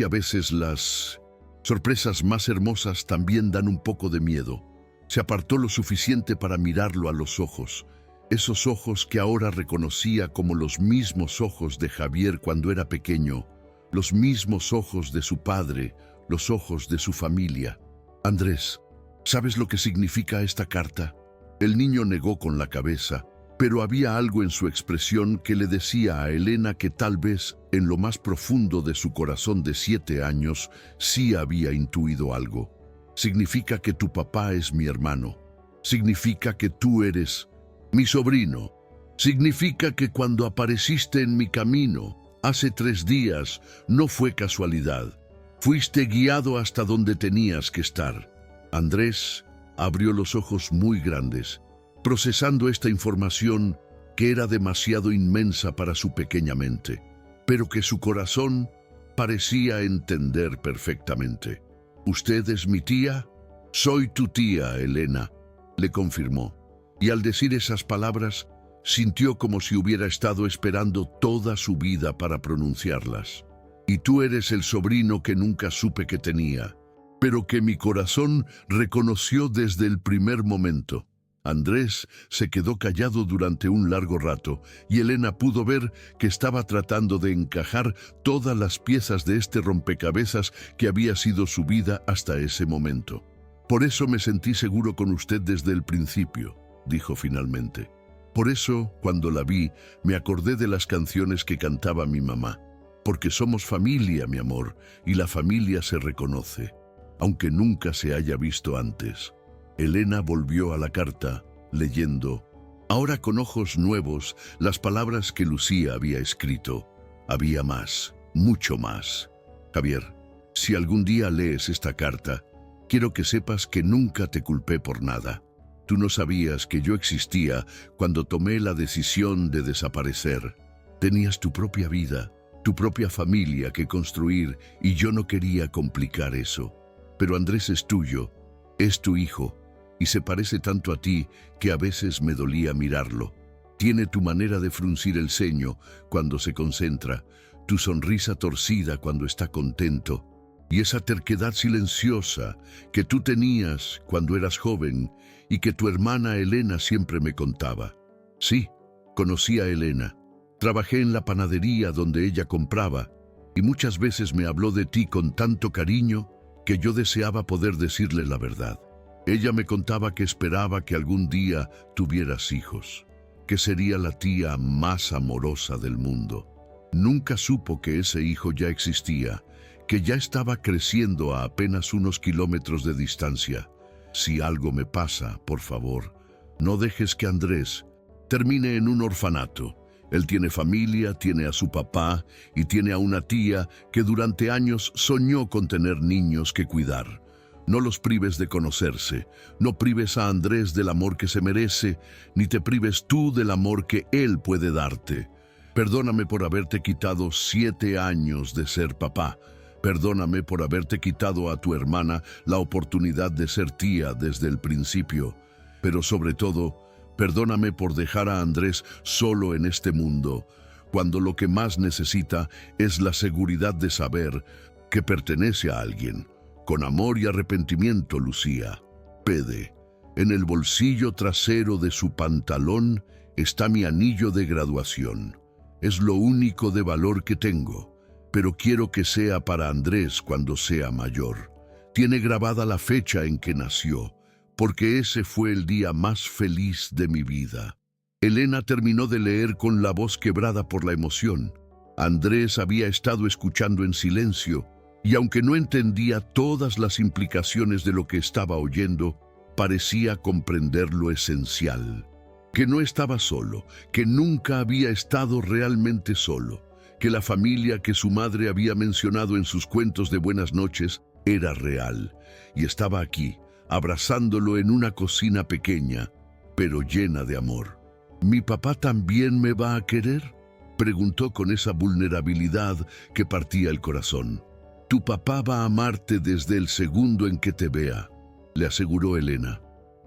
[SPEAKER 1] a veces las sorpresas más hermosas también dan un poco de miedo. Se apartó lo suficiente para mirarlo a los ojos, esos ojos que ahora reconocía como los mismos ojos de Javier cuando era pequeño, los mismos ojos de su padre, los ojos de su familia. Andrés, ¿sabes lo que significa esta carta? El niño negó con la cabeza, pero había algo en su expresión que le decía a Elena que tal vez, en lo más profundo de su corazón de 7 años, sí había intuido algo. Significa que tu papá es mi hermano. Significa que tú eres mi sobrino. Significa que cuando apareciste en mi camino, hace 3 días, no fue casualidad. Fuiste guiado hasta donde tenías que estar. Andrés abrió los ojos muy grandes, procesando esta información que era demasiado inmensa para su pequeña mente, pero que su corazón parecía entender perfectamente. «¿Usted es mi tía?» «Soy tu tía, Elena», le confirmó, y al decir esas palabras, sintió como si hubiera estado esperando toda su vida para pronunciarlas. «Y tú eres el sobrino que nunca supe que tenía, pero que mi corazón reconoció desde el primer momento». Andrés se quedó callado durante un largo rato y Elena pudo ver que estaba tratando de encajar todas las piezas de este rompecabezas que había sido su vida hasta ese momento. «Por eso me sentí seguro con usted desde el principio», dijo finalmente. «Por eso, cuando la vi, me acordé de las canciones que cantaba mi mamá. Porque somos familia, mi amor, y la familia se reconoce, aunque nunca se haya visto antes». Elena volvió a la carta, leyendo, ahora con ojos nuevos, las palabras que Lucía había escrito. Había más, mucho más. «Javier, si algún día lees esta carta, quiero que sepas que nunca te culpé por nada. Tú no sabías que yo existía cuando tomé la decisión de desaparecer. Tenías tu propia vida, tu propia familia que construir y yo no quería complicar eso. Pero Andrés es tuyo, es tu hijo. Y se parece tanto a ti que a veces me dolía mirarlo. Tiene tu manera de fruncir el ceño cuando se concentra, tu sonrisa torcida cuando está contento, y esa terquedad silenciosa que tú tenías cuando eras joven y que tu hermana Elena siempre me contaba. Sí, conocí a Elena. Trabajé en la panadería donde ella compraba, y muchas veces me habló de ti con tanto cariño que yo deseaba poder decirle la verdad. Ella me contaba que esperaba que algún día tuvieras hijos, que sería la tía más amorosa del mundo. Nunca supo que ese hijo ya existía, que ya estaba creciendo a apenas unos kilómetros de distancia. Si algo me pasa, por favor, no dejes que Andrés termine en un orfanato, Él tiene familia, tiene a su papá y tiene a una tía que durante años soñó con tener niños que cuidar. No los prives de conocerse, no prives a Andrés del amor que se merece, ni te prives tú del amor que él puede darte. Perdóname por haberte quitado 7 años de ser papá. Perdóname por haberte quitado a tu hermana la oportunidad de ser tía desde el principio. Pero sobre todo, perdóname por dejar a Andrés solo en este mundo, cuando lo que más necesita es la seguridad de saber que pertenece a alguien. Con amor y arrepentimiento, Lucía. Pede. En el bolsillo trasero de su pantalón está mi anillo de graduación. Es lo único de valor que tengo, pero quiero que sea para Andrés cuando sea mayor. Tiene grabada la fecha en que nació, porque ese fue el día más feliz de mi vida. Elena terminó de leer con la voz quebrada por la emoción. Andrés había estado escuchando en silencio, y aunque no entendía todas las implicaciones de lo que estaba oyendo, parecía comprender lo esencial. Que no estaba solo, que nunca había estado realmente solo, que la familia que su madre había mencionado en sus cuentos de buenas noches era real, y estaba aquí, abrazándolo en una cocina pequeña, pero llena de amor. ¿Mi papá también me va a querer?, preguntó con esa vulnerabilidad que partía el corazón. Tu papá va a amarte desde el segundo en que te vea, le aseguró Elena.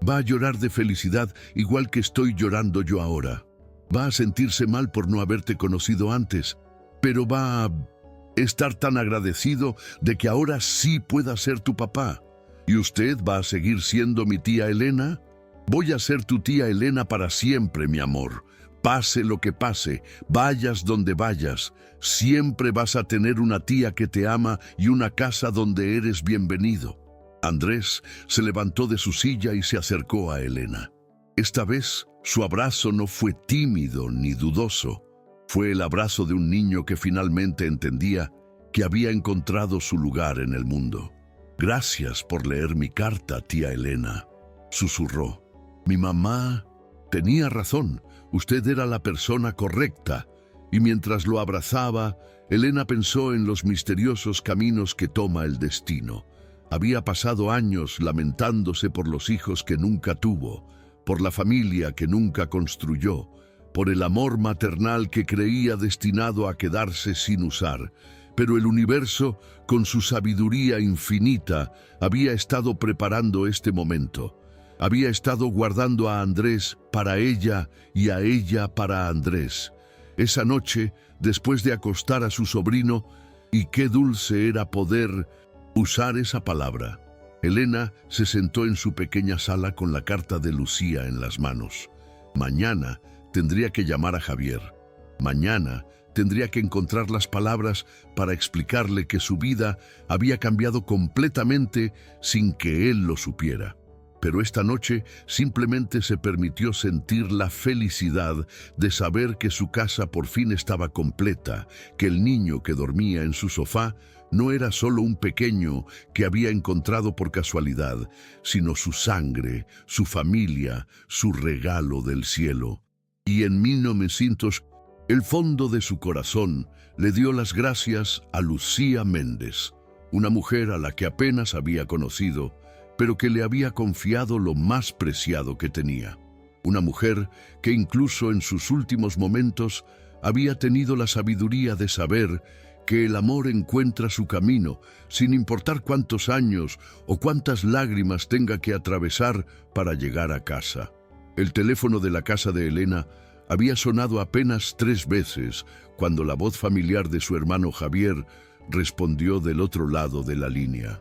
[SPEAKER 1] Va a llorar de felicidad igual que estoy llorando yo ahora. Va a sentirse mal por no haberte conocido antes, pero va a estar tan agradecido de que ahora sí pueda ser tu papá. ¿Y usted va a seguir siendo mi tía Elena? Voy a ser tu tía Elena para siempre, mi amor. Pase lo que pase, vayas donde vayas, siempre vas a tener una tía que te ama y una casa donde eres bienvenido. Andrés se levantó de su silla y se acercó a Elena. Esta vez, su abrazo no fue tímido ni dudoso. Fue el abrazo de un niño que finalmente entendía que había encontrado su lugar en el mundo. Gracias por leer mi carta, tía Elena, susurró. Mi mamá tenía razón. Usted era la persona correcta, y mientras lo abrazaba, Elena pensó en los misteriosos caminos que toma el destino. Había pasado años lamentándose por los hijos que nunca tuvo, por la familia que nunca construyó, por el amor maternal que creía destinado a quedarse sin usar. Pero el universo, con su sabiduría infinita, había estado preparando este momento. Había estado guardando a Andrés para ella y a ella para Andrés. Esa noche, después de acostar a su sobrino, y qué dulce era poder usar esa palabra, Elena se sentó en su pequeña sala con la carta de Lucía en las manos. Mañana tendría que llamar a Javier. Mañana tendría que encontrar las palabras para explicarle que su vida había cambiado completamente sin que él lo supiera. Pero esta noche simplemente se permitió sentir la felicidad de saber que su casa por fin estaba completa, que el niño que dormía en su sofá no era solo un pequeño que había encontrado por casualidad, sino su sangre, su familia, su regalo del cielo. Y en 1900, el fondo de su corazón le dio las gracias a Lucía Méndez, una mujer a la que apenas había conocido, pero que le había confiado lo más preciado que tenía. Una mujer que incluso en sus últimos momentos había tenido la sabiduría de saber que el amor encuentra su camino, sin importar cuántos años o cuántas lágrimas tenga que atravesar para llegar a casa. El teléfono de la casa de Elena había sonado apenas 3 veces cuando la voz familiar de su hermano Javier respondió del otro lado de la línea.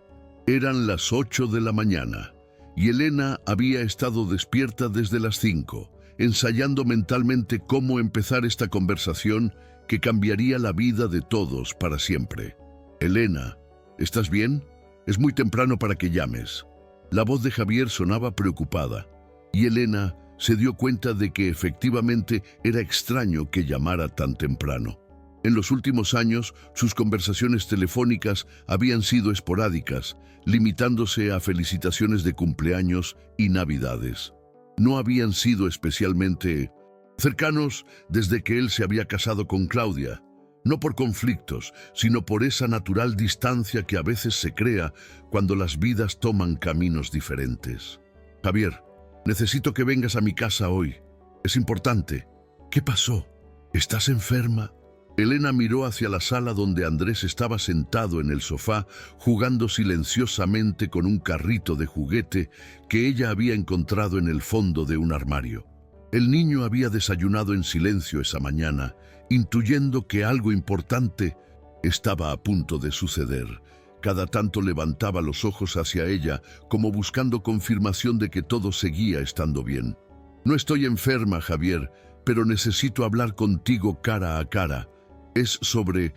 [SPEAKER 1] Eran las 8 de la mañana y Elena había estado despierta desde las 5, ensayando mentalmente cómo empezar esta conversación que cambiaría la vida de todos para siempre. Elena, ¿estás bien? Es muy temprano para que llames. La voz de Javier sonaba preocupada y Elena se dio cuenta de que efectivamente era extraño que llamara tan temprano. En los últimos años, sus conversaciones telefónicas habían sido esporádicas, limitándose a felicitaciones de cumpleaños y navidades. No habían sido especialmente Cercanos desde que él se había casado con Claudia, no por conflictos, sino por esa natural distancia que a veces se crea cuando las vidas toman caminos diferentes. Javier, necesito que vengas a mi casa hoy. Es importante. ¿Qué pasó? ¿Estás enferma? Elena miró hacia la sala donde Andrés estaba sentado en el sofá, jugando silenciosamente con un carrito de juguete que ella había encontrado en el fondo de un armario. El niño había desayunado en silencio esa mañana, intuyendo que algo importante estaba a punto de suceder. Cada tanto levantaba los ojos hacia ella, como buscando confirmación de que todo seguía estando bien. No estoy enferma, Javier, pero necesito hablar contigo cara a cara. Es sobre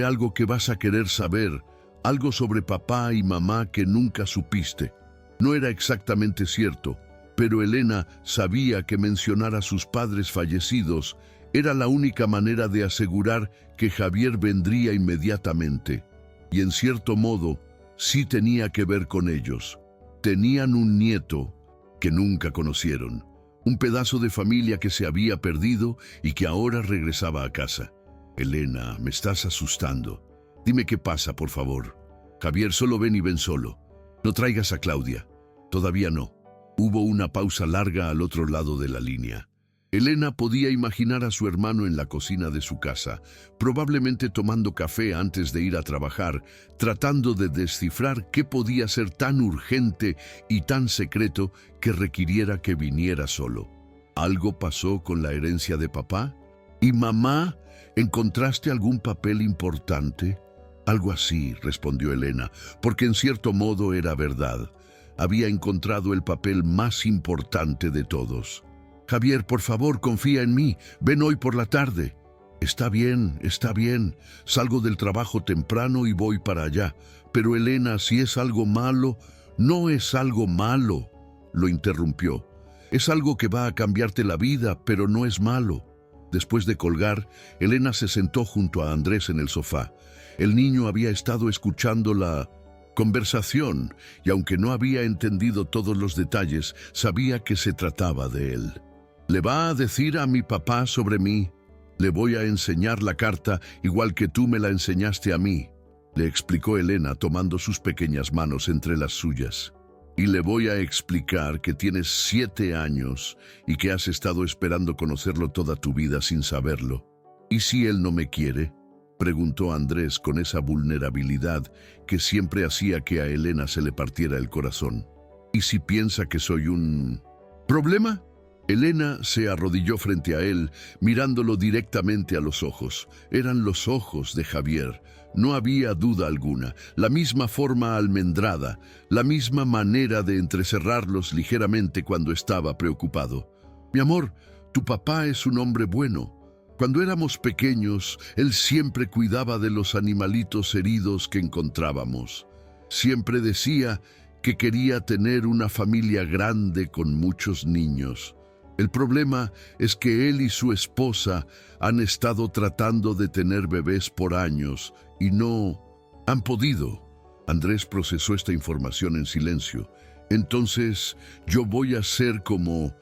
[SPEAKER 1] algo que vas a querer saber, algo sobre papá y mamá que nunca supiste. No era exactamente cierto, pero Elena sabía que mencionar a sus padres fallecidos era la única manera de asegurar que Javier vendría inmediatamente. Y en cierto modo, sí tenía que ver con ellos. Tenían un nieto que nunca conocieron, un pedazo de familia que se había perdido y que ahora regresaba a casa. Elena, me estás asustando. Dime qué pasa, por favor. Javier, solo ven y ven solo. No traigas a Claudia. Todavía no. Hubo una pausa larga al otro lado de la línea. Elena podía imaginar a su hermano en la cocina de su casa, probablemente tomando café antes de ir a trabajar, tratando de descifrar qué podía ser tan urgente y tan secreto que requiriera que viniera solo. ¿Algo pasó con la herencia de papá? ¿Y mamá? ¿Encontraste algún papel importante? Algo así, respondió Elena, porque en cierto modo era verdad. Había encontrado el papel más importante de todos. Javier, por favor, confía en mí. Ven hoy por la tarde. Está bien, está bien. Salgo del trabajo temprano y voy para allá. Pero Elena, si es algo malo, no es algo malo, lo interrumpió. Es algo que va a cambiarte la vida, pero no es malo. Después de colgar, Elena se sentó junto a Andrés en el sofá. El niño había estado escuchando la conversación y aunque no había entendido todos los detalles, sabía que se trataba de él. ¿Le va a decir a mi papá sobre mí? Le voy a enseñar la carta igual que tú me la enseñaste a mí, le explicó Elena tomando sus pequeñas manos entre las suyas. Y le voy a explicar que tienes 7 años y que has estado esperando conocerlo toda tu vida sin saberlo. ¿Y si él no me quiere?, preguntó Andrés con esa vulnerabilidad que siempre hacía que a Elena se le partiera el corazón. ¿Y si piensa que soy un problema? Elena se arrodilló frente a él, mirándolo directamente a los ojos. Eran los ojos de Javier. No había duda alguna. La misma forma almendrada, la misma manera de entrecerrarlos ligeramente cuando estaba preocupado. Mi amor, tu papá es un hombre bueno. Cuando éramos pequeños, él siempre cuidaba de los animalitos heridos que encontrábamos. Siempre decía que quería tener una familia grande con muchos niños. El problema es que él y su esposa han estado tratando de tener bebés por años y no han podido. Andrés procesó esta información en silencio. Entonces, yo voy a ser como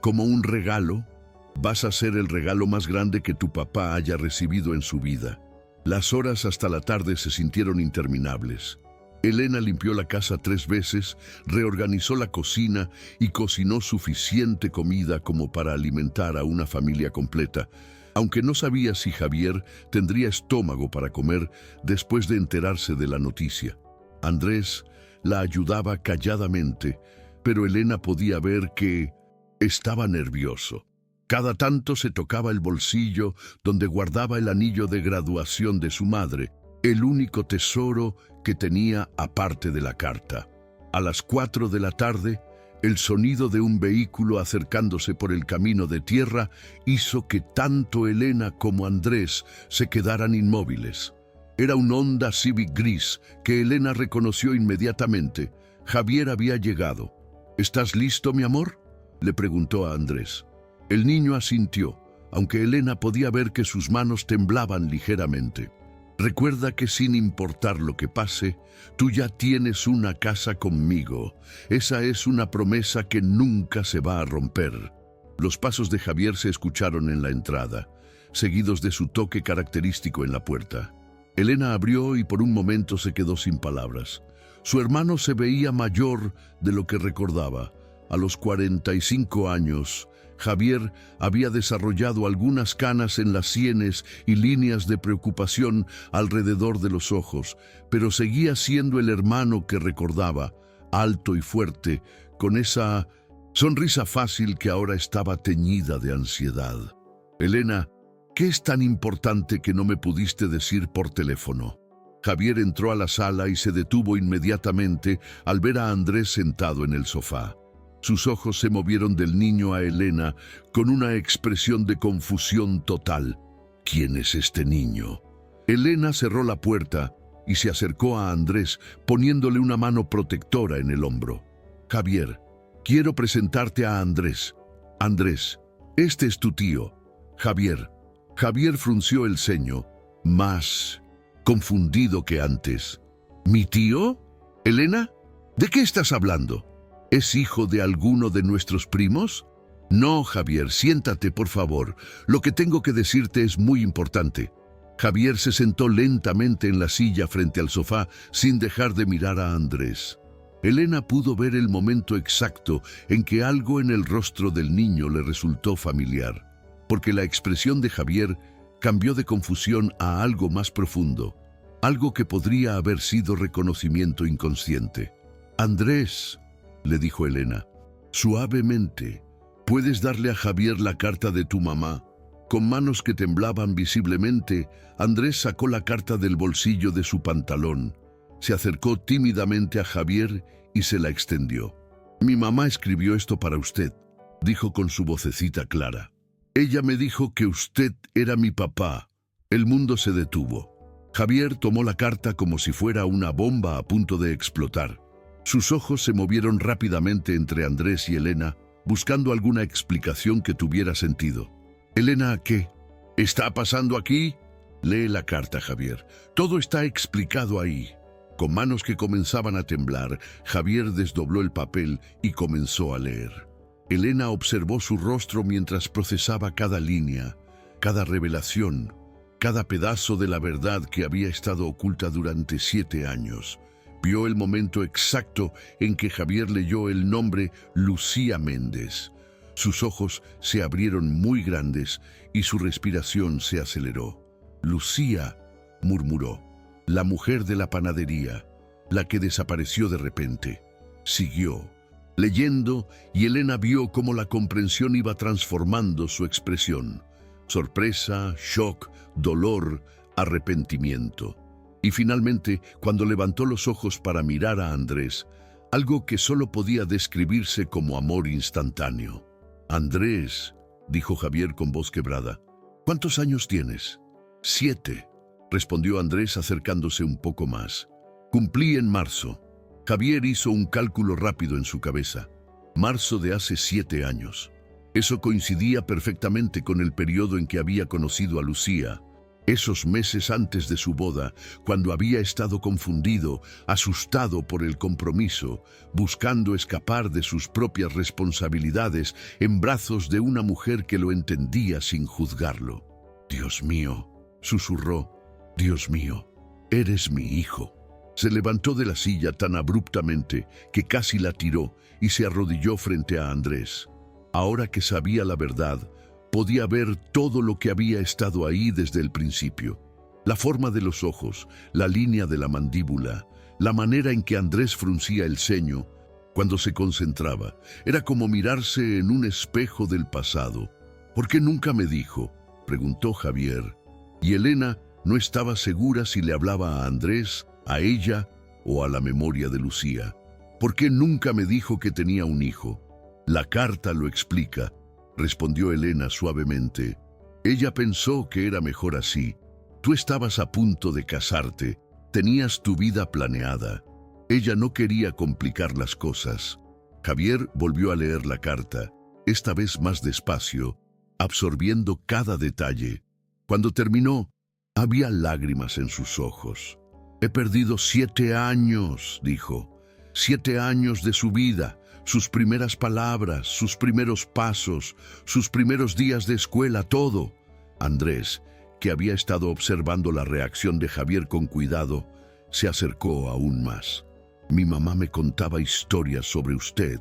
[SPEAKER 1] un regalo. Vas a ser el regalo más grande que tu papá haya recibido en su vida. Las horas hasta la tarde se sintieron interminables. Elena limpió la casa 3 veces, reorganizó la cocina y cocinó suficiente comida como para alimentar a una familia completa, aunque no sabía si Javier tendría estómago para comer después de enterarse de la noticia. Andrés la ayudaba calladamente, pero Elena podía ver que estaba nervioso. Cada tanto se tocaba el bolsillo donde guardaba el anillo de graduación de su madre, el único tesoro que tenía aparte de la carta. A las 4 de la tarde, el sonido de un vehículo acercándose por el camino de tierra hizo que tanto Elena como Andrés se quedaran inmóviles. Era un Honda Civic gris que Elena reconoció inmediatamente. Javier había llegado. ¿Estás listo, mi amor?, le preguntó a Andrés. El niño asintió, aunque Elena podía ver que sus manos temblaban ligeramente. Recuerda que sin importar lo que pase, tú ya tienes una casa conmigo. Esa es una promesa que nunca se va a romper. Los pasos de Javier se escucharon en la entrada, seguidos de su toque característico en la puerta. Elena abrió y por un momento se quedó sin palabras. Su hermano se veía mayor de lo que recordaba. A los 45 años, Javier había desarrollado algunas canas en las sienes y líneas de preocupación alrededor de los ojos, pero seguía siendo el hermano que recordaba, alto y fuerte, con esa sonrisa fácil que ahora estaba teñida de ansiedad. Elena, ¿qué es tan importante que no me pudiste decir por teléfono? Javier entró a la sala y se detuvo inmediatamente al ver a Andrés sentado en el sofá. Sus ojos se movieron del niño a Elena con una expresión de confusión total. ¿Quién es este niño? Elena cerró la puerta y se acercó a Andrés, poniéndole una mano protectora en el hombro. Javier, quiero presentarte a Andrés. Andrés, este es tu tío. Javier. Javier frunció el ceño, más confundido que antes. ¿Mi tío? ¿Elena? ¿De qué estás hablando? ¿Es hijo de alguno de nuestros primos? No, Javier, siéntate, por favor. Lo que tengo que decirte es muy importante. Javier se sentó lentamente en la silla frente al sofá sin dejar de mirar a Andrés. Elena pudo ver el momento exacto en que algo en el rostro del niño le resultó familiar, porque la expresión de Javier cambió de confusión a algo más profundo, algo que podría haber sido reconocimiento inconsciente. Andrés, le dijo Elena, suavemente, ¿puedes darle a Javier la carta de tu mamá? Con manos que temblaban visiblemente, Andrés sacó la carta del bolsillo de su pantalón, se acercó tímidamente a Javier y se la extendió. Mi mamá escribió esto para usted, dijo con su vocecita clara. Ella me dijo que usted era mi papá. El mundo se detuvo. Javier tomó la carta como si fuera una bomba a punto de explotar. Sus ojos se movieron rápidamente entre Andrés y Elena, buscando alguna explicación que tuviera sentido. Elena, ¿qué está pasando aquí? Lee la carta, Javier. Todo está explicado ahí. Con manos que comenzaban a temblar, Javier desdobló el papel y comenzó a leer. Elena observó su rostro mientras procesaba cada línea, cada revelación, cada pedazo de la verdad que había estado oculta durante 7 años. Vio el momento exacto en que Javier leyó el nombre Lucía Méndez. Sus ojos se abrieron muy grandes y su respiración se aceleró. Lucía, murmuró, la mujer de la panadería, la que desapareció de repente. Siguió leyendo y Elena vio cómo la comprensión iba transformando su expresión. Sorpresa, shock, dolor, arrepentimiento. Y finalmente, cuando levantó los ojos para mirar a Andrés, algo que solo podía describirse como amor instantáneo. Andrés, dijo Javier con voz quebrada, ¿cuántos años tienes? 7, respondió Andrés acercándose un poco más. Cumplí en marzo. Javier hizo un cálculo rápido en su cabeza. Marzo de hace 7 años. Eso coincidía perfectamente con el periodo en que había conocido a Lucía. Esos meses antes de su boda, cuando había estado confundido, asustado por el compromiso, buscando escapar de sus propias responsabilidades en brazos de una mujer que lo entendía sin juzgarlo. Dios mío, susurró, Dios mío, eres mi hijo. Se levantó de la silla tan abruptamente que casi la tiró y se arrodilló frente a Andrés. Ahora que sabía la verdad, podía ver todo lo que había estado ahí desde el principio. La forma de los ojos, la línea de la mandíbula, la manera en que Andrés fruncía el ceño cuando se concentraba. Era como mirarse en un espejo del pasado. ¿Por qué nunca me dijo?, preguntó Javier. Y Elena no estaba segura si le hablaba a Andrés, a ella o a la memoria de Lucía. ¿Por qué nunca me dijo que tenía un hijo? La carta lo explica, respondió Elena suavemente. Ella pensó que era mejor así. Tú estabas a punto de casarte, tenías tu vida planeada. Ella no quería complicar las cosas. Javier volvió a leer la carta, esta vez más despacio, absorbiendo cada detalle. Cuando terminó, había lágrimas en sus ojos. He perdido 7 años, dijo. 7 años de su vida, sus primeras palabras, sus primeros pasos, sus primeros días de escuela, todo. Andrés, que había estado observando la reacción de Javier con cuidado, se acercó aún más. «Mi mamá me contaba historias sobre usted»,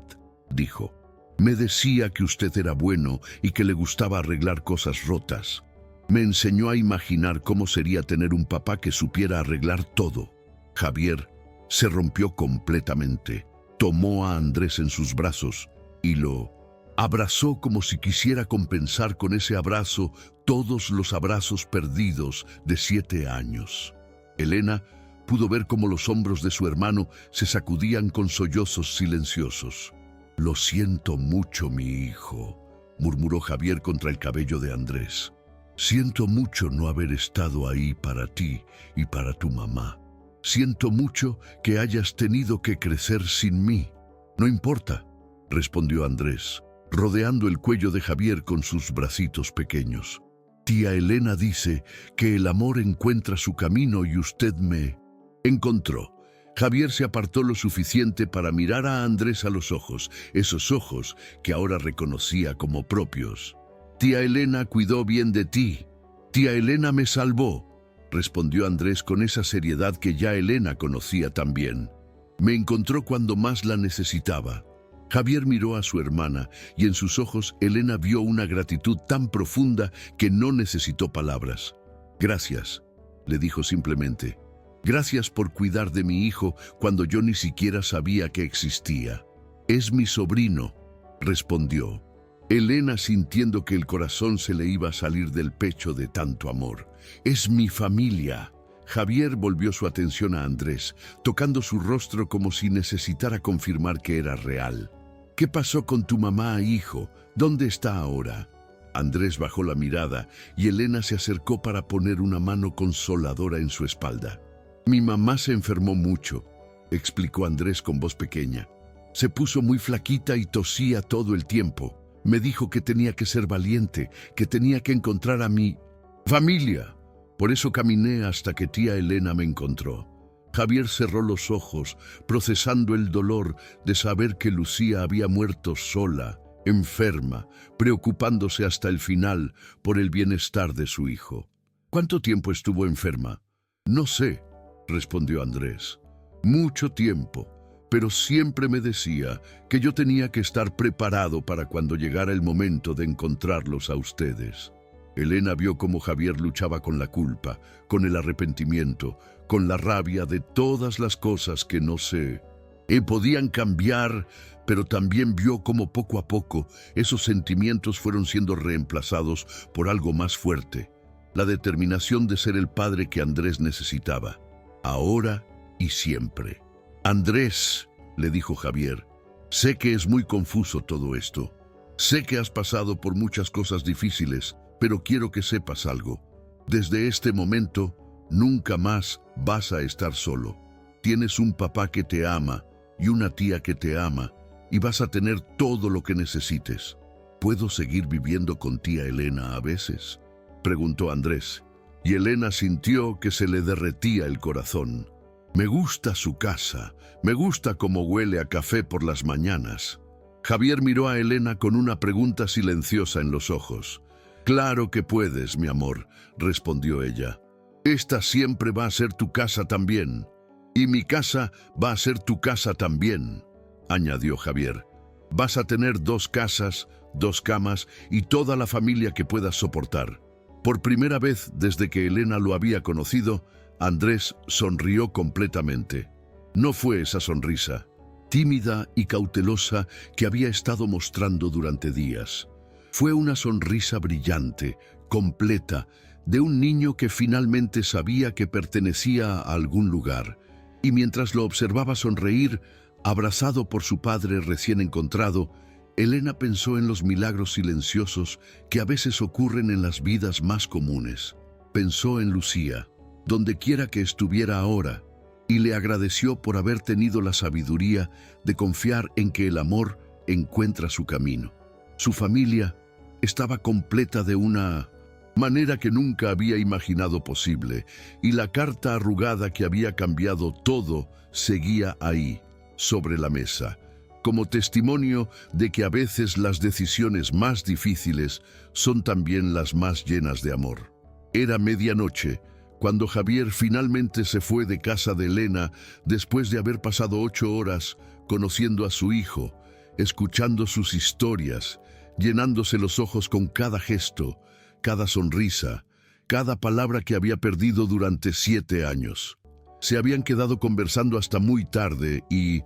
[SPEAKER 1] dijo. «Me decía que usted era bueno y que le gustaba arreglar cosas rotas. Me enseñó a imaginar cómo sería tener un papá que supiera arreglar todo». Javier se rompió completamente. Tomó a Andrés en sus brazos y lo abrazó como si quisiera compensar con ese abrazo todos los abrazos perdidos de 7 años. Elena pudo ver cómo los hombros de su hermano se sacudían con sollozos silenciosos. «Lo siento mucho, mi hijo», murmuró Javier contra el cabello de Andrés. «Siento mucho no haber estado ahí para ti y para tu mamá. Siento mucho que hayas tenido que crecer sin mí». «No importa», respondió Andrés, rodeando el cuello de Javier con sus bracitos pequeños. «Tía Elena dice que el amor encuentra su camino y usted me encontró». Javier se apartó lo suficiente para mirar a Andrés a los ojos, esos ojos que ahora reconocía como propios. «Tía Elena cuidó bien de ti. Tía Elena me salvó», respondió Andrés con esa seriedad que ya Elena conocía también. «Me encontró cuando más la necesitaba». Javier miró a su hermana y en sus ojos Elena vio una gratitud tan profunda que no necesitó palabras. «Gracias», le dijo simplemente. «Gracias por cuidar de mi hijo cuando yo ni siquiera sabía que existía». «Es mi sobrino», respondió Elena, sintiendo que el corazón se le iba a salir del pecho de tanto amor. «Es mi familia». Javier volvió su atención a Andrés, tocando su rostro como si necesitara confirmar que era real. «¿Qué pasó con tu mamá, hijo? ¿Dónde está ahora?» Andrés bajó la mirada y Elena se acercó para poner una mano consoladora en su espalda. «Mi mamá se enfermó mucho», explicó Andrés con voz pequeña. «Se puso muy flaquita y tosía todo el tiempo. Me dijo que tenía que ser valiente, que tenía que encontrar a mi familia. Por eso caminé hasta que tía Elena me encontró». Javier cerró los ojos, procesando el dolor de saber que Lucía había muerto sola, enferma, preocupándose hasta el final por el bienestar de su hijo. «¿Cuánto tiempo estuvo enferma?» «No sé», respondió Andrés. «Mucho tiempo, pero siempre me decía que yo tenía que estar preparado para cuando llegara el momento de encontrarlos a ustedes». Elena vio cómo Javier luchaba con la culpa, con el arrepentimiento, con la rabia de todas las cosas que no sé. Podían cambiar, pero también vio cómo poco a poco esos sentimientos fueron siendo reemplazados por algo más fuerte, la determinación de ser el padre que Andrés necesitaba, ahora y siempre. «Andrés», le dijo Javier, «sé que es muy confuso todo esto. Sé que has pasado por muchas cosas difíciles, pero quiero que sepas algo. Desde este momento, nunca más vas a estar solo. Tienes un papá que te ama y una tía que te ama, y vas a tener todo lo que necesites. ¿Puedo seguir viviendo con tía Elena a veces?», preguntó Andrés, y Elena sintió que se le derretía el corazón. «Me gusta su casa, me gusta cómo huele a café por las mañanas». Javier miró a Elena con una pregunta silenciosa en los ojos. «Claro que puedes, mi amor», respondió ella. «Esta siempre va a ser tu casa también. Y mi casa va a ser tu casa también», añadió Javier. «Vas a tener 2 casas, 2 camas y toda la familia que puedas soportar». Por primera vez desde que Elena lo había conocido, Andrés sonrió completamente. No fue esa sonrisa, tímida y cautelosa, que había estado mostrando durante días. Fue una sonrisa brillante, completa, de un niño que finalmente sabía que pertenecía a algún lugar, y mientras lo observaba sonreír, abrazado por su padre recién encontrado, Elena pensó en los milagros silenciosos que a veces ocurren en las vidas más comunes. Pensó en Lucía, donde quiera que estuviera ahora, y le agradeció por haber tenido la sabiduría de confiar en que el amor encuentra su camino. Su familia estaba completa de una manera que nunca había imaginado posible, y la carta arrugada que había cambiado todo seguía ahí, sobre la mesa, como testimonio de que a veces las decisiones más difíciles son también las más llenas de amor. Era medianoche cuando Javier finalmente se fue de casa de Elena después de haber pasado 8 horas conociendo a su hijo, escuchando sus historias, llenándose los ojos con cada gesto, cada sonrisa, cada palabra que había perdido durante 7 años. Se habían quedado conversando hasta muy tarde y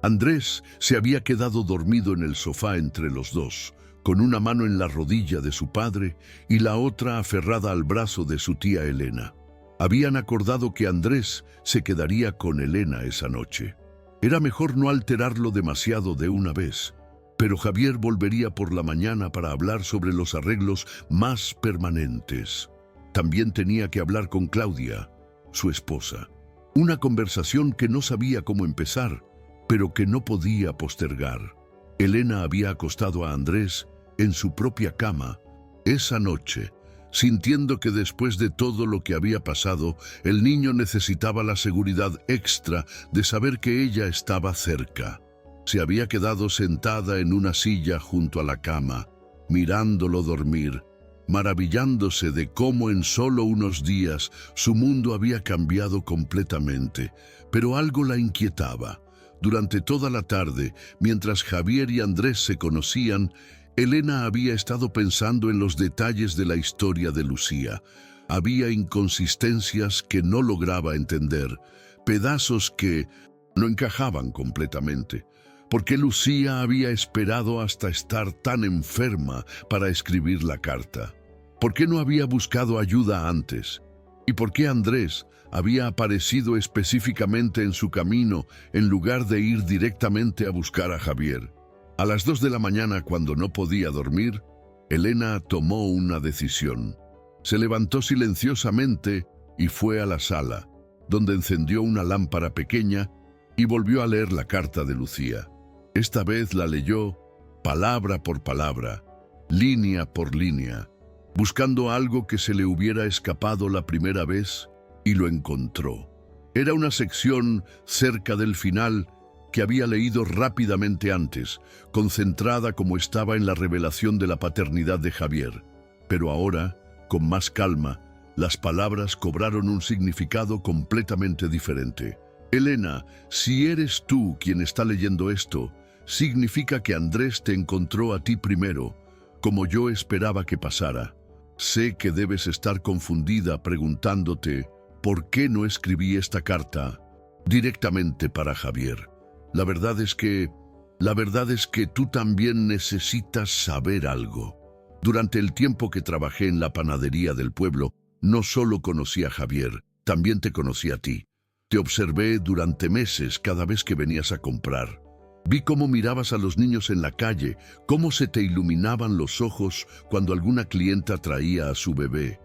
[SPEAKER 1] Andrés se había quedado dormido en el sofá entre los dos, con una mano en la rodilla de su padre y la otra aferrada al brazo de su tía Elena. Habían acordado que Andrés se quedaría con Elena esa noche. Era mejor no alterarlo demasiado de una vez, pero Javier volvería por la mañana para hablar sobre los arreglos más permanentes. También tenía que hablar con Claudia, su esposa. Una conversación que no sabía cómo empezar, pero que no podía postergar. Elena había acostado a Andrés en su propia cama esa noche, sintiendo que después de todo lo que había pasado, el niño necesitaba la seguridad extra de saber que ella estaba cerca. Se había quedado sentada en una silla junto a la cama, mirándolo dormir, maravillándose de cómo en solo unos días su mundo había cambiado completamente, pero algo la inquietaba. Durante toda la tarde, mientras Javier y Andrés se conocían, Elena había estado pensando en los detalles de la historia de Lucía. Había inconsistencias que no lograba entender, pedazos que no encajaban completamente. ¿Por qué Lucía había esperado hasta estar tan enferma para escribir la carta? ¿Por qué no había buscado ayuda antes? ¿Y por qué Andrés había aparecido específicamente en su camino en lugar de ir directamente a buscar a Javier? A las 2 de la mañana, cuando no podía dormir, Elena tomó una decisión. Se levantó silenciosamente y fue a la sala, donde encendió una lámpara pequeña y volvió a leer la carta de Lucía. Esta vez la leyó palabra por palabra, línea por línea, buscando algo que se le hubiera escapado la primera vez, y lo encontró. Era una sección cerca del final que había leído rápidamente antes, concentrada como estaba en la revelación de la paternidad de Javier. Pero ahora, con más calma, las palabras cobraron un significado completamente diferente. Elena, si eres tú quien está leyendo esto, significa que Andrés te encontró a ti primero, como yo esperaba que pasara. Sé que debes estar confundida preguntándote por qué no escribí esta carta directamente para Javier. La verdad es que tú también necesitas saber algo. Durante el tiempo que trabajé en la panadería del pueblo, no solo conocí a Javier, también te conocí a ti. Te observé durante meses cada vez que venías a comprar. Vi cómo mirabas a los niños en la calle, cómo se te iluminaban los ojos cuando alguna clienta traía a su bebé.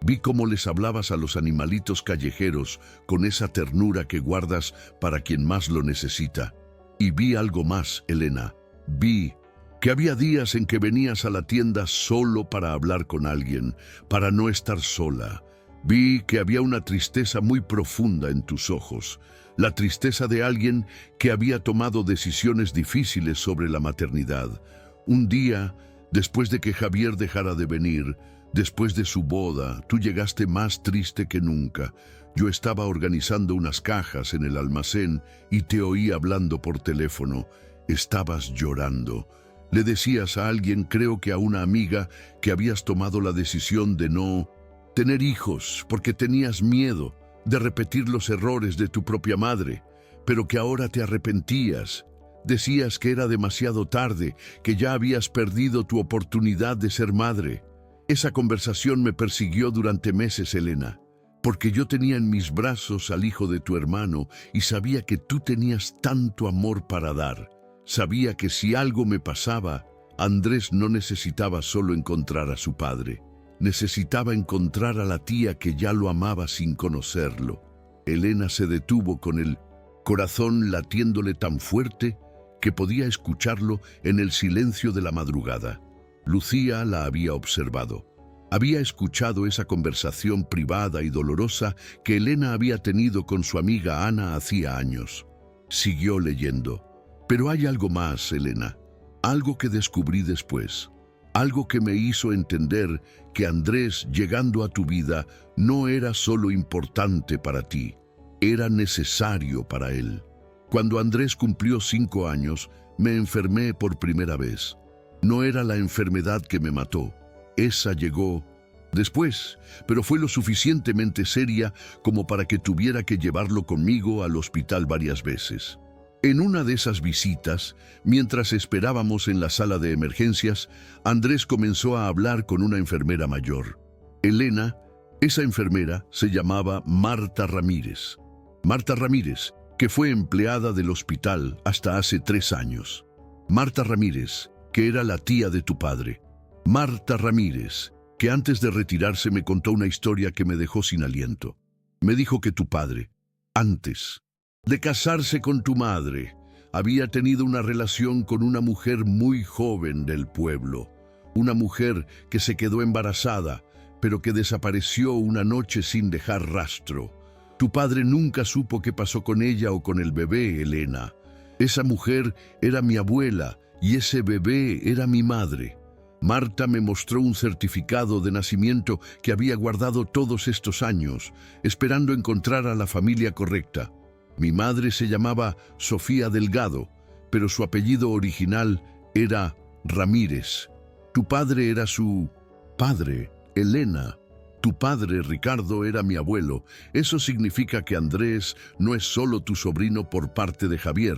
[SPEAKER 1] Vi cómo les hablabas a los animalitos callejeros con esa ternura que guardas para quien más lo necesita. Y vi algo más, Elena. Vi que había días en que venías a la tienda solo para hablar con alguien, para no estar sola. Vi que había una tristeza muy profunda en tus ojos, la tristeza de alguien que había tomado decisiones difíciles sobre la maternidad. Un día, después de que Javier dejara de venir, después de su boda, tú llegaste más triste que nunca. Yo estaba organizando unas cajas en el almacén y te oí hablando por teléfono. Estabas llorando. Le decías a alguien, creo que a una amiga, que habías tomado la decisión de no tener hijos porque tenías miedo de repetir los errores de tu propia madre, pero que ahora te arrepentías. Decías que era demasiado tarde, que ya habías perdido tu oportunidad de ser madre. Esa conversación me persiguió durante meses, Elena, porque yo tenía en mis brazos al hijo de tu hermano y sabía que tú tenías tanto amor para dar. Sabía que si algo me pasaba, Andrés no necesitaba solo encontrar a su padre. Necesitaba encontrar a la tía que ya lo amaba sin conocerlo. Elena se detuvo con el corazón latiéndole tan fuerte que podía escucharlo en el silencio de la madrugada. Lucía la había observado. Había escuchado esa conversación privada y dolorosa que Elena había tenido con su amiga Ana hacía años. Siguió leyendo. Pero hay algo más, Elena. Algo que descubrí después. Algo que me hizo entender que Andrés, llegando a tu vida, no era solo importante para ti, era necesario para él. Cuando Andrés cumplió 5 años, me enfermé por primera vez. No era la enfermedad que me mató. Esa llegó después, pero fue lo suficientemente seria como para que tuviera que llevarlo conmigo al hospital varias veces. En una de esas visitas, mientras esperábamos en la sala de emergencias, Andrés comenzó a hablar con una enfermera mayor. Elena, esa enfermera, se llamaba Marta Ramírez. Marta Ramírez, que fue empleada del hospital hasta hace 3 años. Marta Ramírez, que era la tía de tu padre. Marta Ramírez, que antes de retirarse me contó una historia que me dejó sin aliento. Me dijo que tu padre, antes de casarse con tu madre, había tenido una relación con una mujer muy joven del pueblo. Una mujer que se quedó embarazada, pero que desapareció una noche sin dejar rastro. Tu padre nunca supo qué pasó con ella o con el bebé, Elena. Esa mujer era mi abuela y ese bebé era mi madre. Marta me mostró un certificado de nacimiento que había guardado todos estos años, esperando encontrar a la familia correcta. Mi madre se llamaba Sofía Delgado, pero su apellido original era Ramírez. Tu padre era su padre, Elena. Tu padre, Ricardo, era mi abuelo. Eso significa que Andrés no es solo tu sobrino por parte de Javier.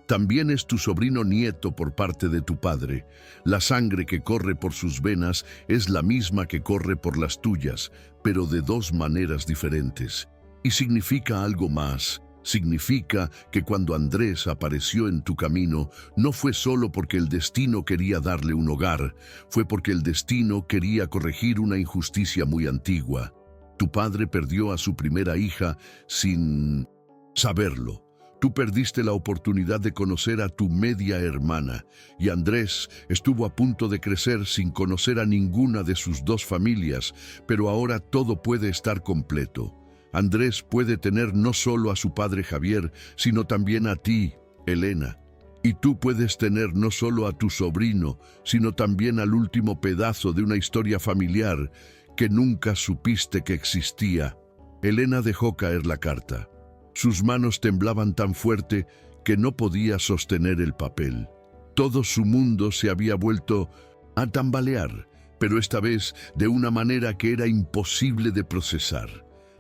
[SPEAKER 1] También es tu sobrino nieto por parte de tu padre. La sangre que corre por sus venas es la misma que corre por las tuyas, pero de 2 maneras diferentes. Y significa algo más. Significa que cuando Andrés apareció en tu camino, no fue solo porque el destino quería darle un hogar, fue porque el destino quería corregir una injusticia muy antigua. Tu padre perdió a su primera hija sin saberlo. Tú perdiste la oportunidad de conocer a tu media hermana, y Andrés estuvo a punto de crecer sin conocer a ninguna de sus 2 familias, pero ahora todo puede estar completo. Andrés puede tener no solo a su padre Javier, sino también a ti, Elena. Y tú puedes tener no solo a tu sobrino, sino también al último pedazo de una historia familiar que nunca supiste que existía. Elena dejó caer la carta. Sus manos temblaban tan fuerte que no podía sostener el papel. Todo su mundo se había vuelto a tambalear, pero esta vez de una manera que era imposible de procesar.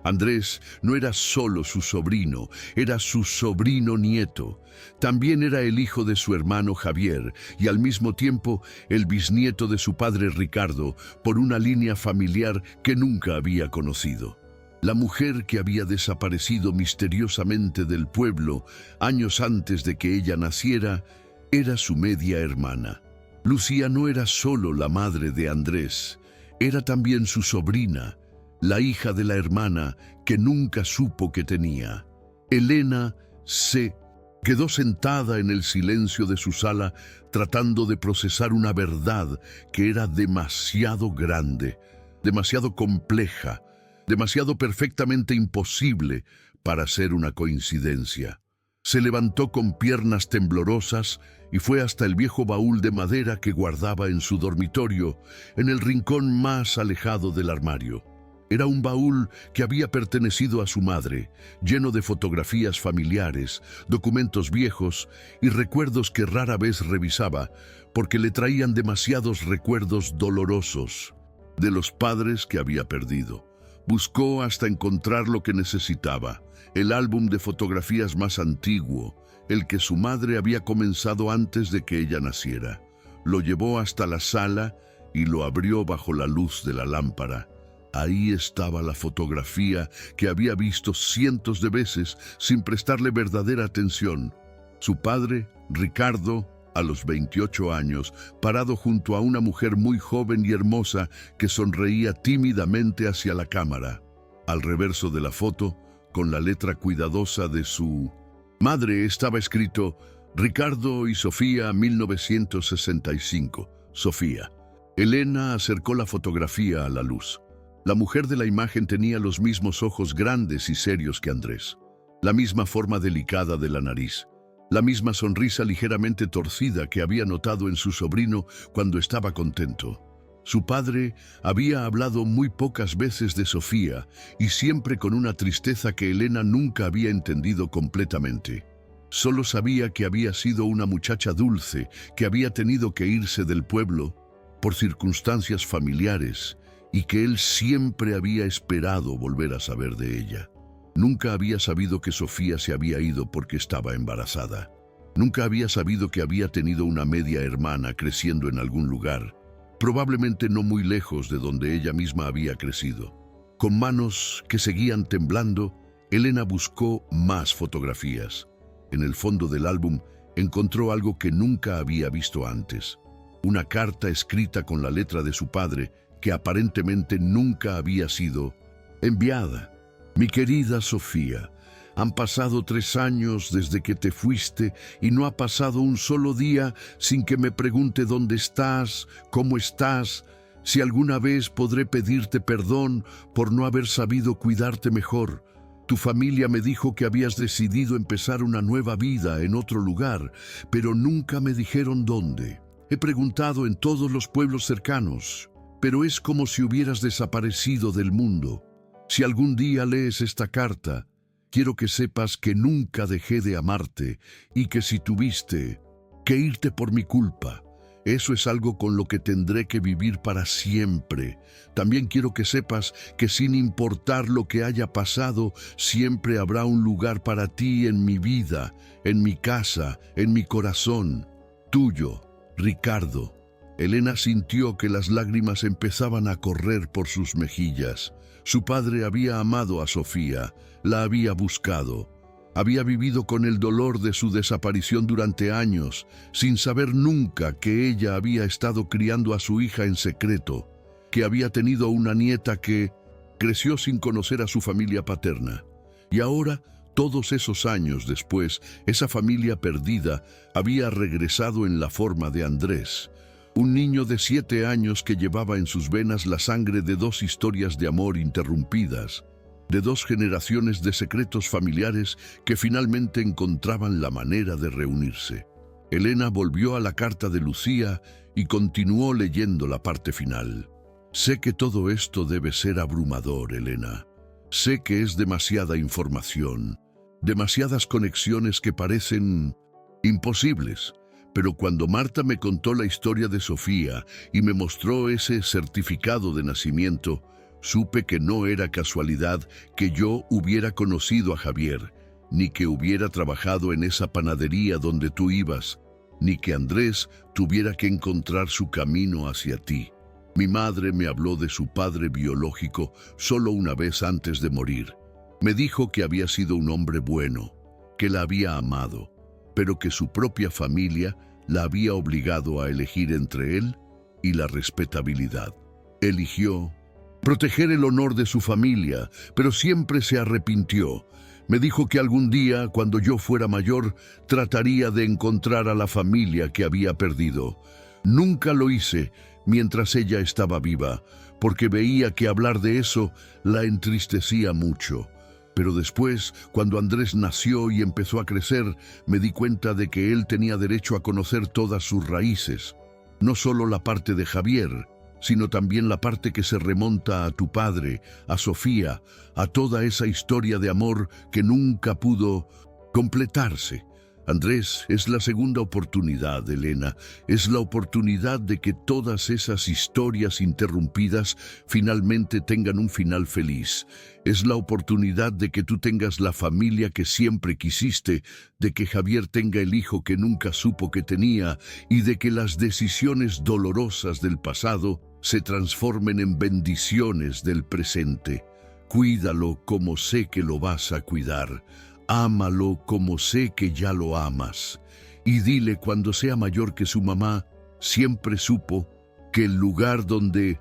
[SPEAKER 1] Andrés no era solo su sobrino, era su sobrino nieto. También era el hijo de su hermano Javier y al mismo tiempo el bisnieto de su padre Ricardo por una línea familiar que nunca había conocido. La mujer que había desaparecido misteriosamente del pueblo años antes de que ella naciera era su media hermana. Lucía no era solo la madre de Andrés, era también su sobrina, la hija de la hermana que nunca supo que tenía. Elena se quedó sentada en el silencio de su sala tratando de procesar una verdad que era demasiado grande, demasiado compleja, demasiado perfectamente imposible para ser una coincidencia. Se levantó con piernas temblorosas y fue hasta el viejo baúl de madera que guardaba en su dormitorio, en el rincón más alejado del armario. Era un baúl que había pertenecido a su madre, lleno de fotografías familiares, documentos viejos y recuerdos que rara vez revisaba, porque le traían demasiados recuerdos dolorosos de los padres que había perdido. Buscó hasta encontrar lo que necesitaba, el álbum de fotografías más antiguo, el que su madre había comenzado antes de que ella naciera. Lo llevó hasta la sala y lo abrió bajo la luz de la lámpara. Ahí estaba la fotografía que había visto cientos de veces sin prestarle verdadera atención. Su padre, Ricardo, a los 28 años, parado junto a una mujer muy joven y hermosa que sonreía tímidamente hacia la cámara. Al reverso de la foto, con la letra cuidadosa de su madre, estaba escrito Ricardo y Sofía, 1965. Sofía. Elena acercó la fotografía a la luz. La mujer de la imagen tenía los mismos ojos grandes y serios que Andrés, la misma forma delicada de la nariz, la misma sonrisa ligeramente torcida que había notado en su sobrino cuando estaba contento. Su padre había hablado muy pocas veces de Sofía y siempre con una tristeza que Elena nunca había entendido completamente. Solo sabía que había sido una muchacha dulce, que había tenido que irse del pueblo por circunstancias familiares y que él siempre había esperado volver a saber de ella. Nunca había sabido que Sofía se había ido porque estaba embarazada. Nunca había sabido que había tenido una media hermana creciendo en algún lugar, probablemente no muy lejos de donde ella misma había crecido. Con manos que seguían temblando, Elena buscó más fotografías. En el fondo del álbum encontró algo que nunca había visto antes. Una carta escrita con la letra de su padre que aparentemente nunca había sido enviada. Mi querida Sofía, han pasado 3 años desde que te fuiste y no ha pasado un solo día sin que me pregunte dónde estás, cómo estás, si alguna vez podré pedirte perdón por no haber sabido cuidarte mejor. Tu familia me dijo que habías decidido empezar una nueva vida en otro lugar, pero nunca me dijeron dónde. He preguntado en todos los pueblos cercanos, pero es como si hubieras desaparecido del mundo. Si algún día lees esta carta, quiero que sepas que nunca dejé de amarte y que si tuviste que irte por mi culpa, eso es algo con lo que tendré que vivir para siempre. También quiero que sepas que sin importar lo que haya pasado, siempre habrá un lugar para ti en mi vida, en mi casa, en mi corazón. Tuyo, Ricardo. Elena sintió que las lágrimas empezaban a correr por sus mejillas. Su padre había amado a Sofía, la había buscado. Había vivido con el dolor de su desaparición durante años, sin saber nunca que ella había estado criando a su hija en secreto, que había tenido una nieta que creció sin conocer a su familia paterna. Y ahora, todos esos años después, esa familia perdida había regresado en la forma de Andrés, un niño de 7 años que llevaba en sus venas la sangre de 2 historias de amor interrumpidas, de 2 generaciones de secretos familiares que finalmente encontraban la manera de reunirse. Elena volvió a la carta de Lucía y continuó leyendo la parte final. Sé que todo esto debe ser abrumador, Elena. Sé que es demasiada información, demasiadas conexiones que parecen imposibles. Pero cuando Marta me contó la historia de Sofía y me mostró ese certificado de nacimiento, supe que no era casualidad que yo hubiera conocido a Javier, ni que hubiera trabajado en esa panadería donde tú ibas, ni que Andrés tuviera que encontrar su camino hacia ti. Mi madre me habló de su padre biológico solo una vez antes de morir. Me dijo que había sido un hombre bueno, que la había amado, pero que su propia familia la había obligado a elegir entre él y la respetabilidad. Eligió proteger el honor de su familia, pero siempre se arrepintió. Me dijo que algún día, cuando yo fuera mayor, trataría de encontrar a la familia que había perdido. Nunca lo hice mientras ella estaba viva, porque veía que hablar de eso la entristecía mucho. Pero después, cuando Andrés nació y empezó a crecer, me di cuenta de que él tenía derecho a conocer todas sus raíces. No solo la parte de Javier, sino también la parte que se remonta a tu padre, a Sofía, a toda esa historia de amor que nunca pudo completarse. Andrés, es la segunda oportunidad, Elena. Es la oportunidad de que todas esas historias interrumpidas finalmente tengan un final feliz. Es la oportunidad de que tú tengas la familia que siempre quisiste, de que Javier tenga el hijo que nunca supo que tenía y de que las decisiones dolorosas del pasado se transformen en bendiciones del presente. Cuídalo como sé que lo vas a cuidar. Ámalo como sé que ya lo amas. Y dile cuando sea mayor que su mamá siempre supo que el lugar donde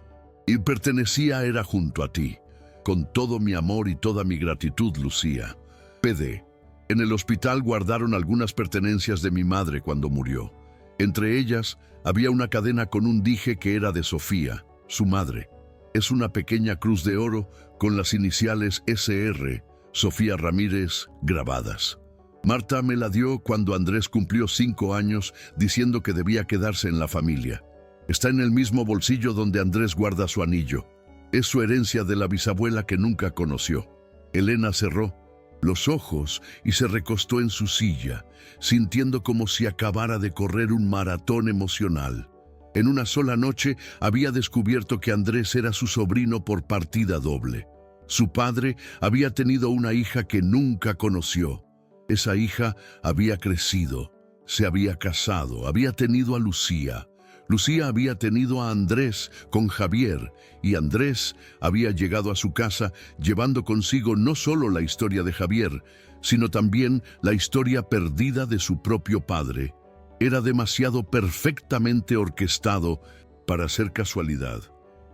[SPEAKER 1] pertenecía era junto a ti. Con todo mi amor y toda mi gratitud, Lucía. PD. En el hospital guardaron algunas pertenencias de mi madre cuando murió. Entre ellas había una cadena con un dije que era de Sofía, su madre. Es una pequeña cruz de oro con las iniciales SR, Sofía Ramírez, grabadas. Marta me la dio cuando Andrés cumplió 5 años, diciendo que debía quedarse en la familia. Está en el mismo bolsillo donde Andrés guarda su anillo. Es su herencia de la bisabuela que nunca conoció. Elena cerró los ojos y se recostó en su silla, sintiendo como si acabara de correr un maratón emocional. En una sola noche había descubierto que Andrés era su sobrino por partida doble. Su padre había tenido una hija que nunca conoció. Esa hija había crecido, se había casado, había tenido a Lucía. Lucía había tenido a Andrés con Javier, y Andrés había llegado a su casa llevando consigo no solo la historia de Javier, sino también la historia perdida de su propio padre. Era demasiado perfectamente orquestado para ser casualidad.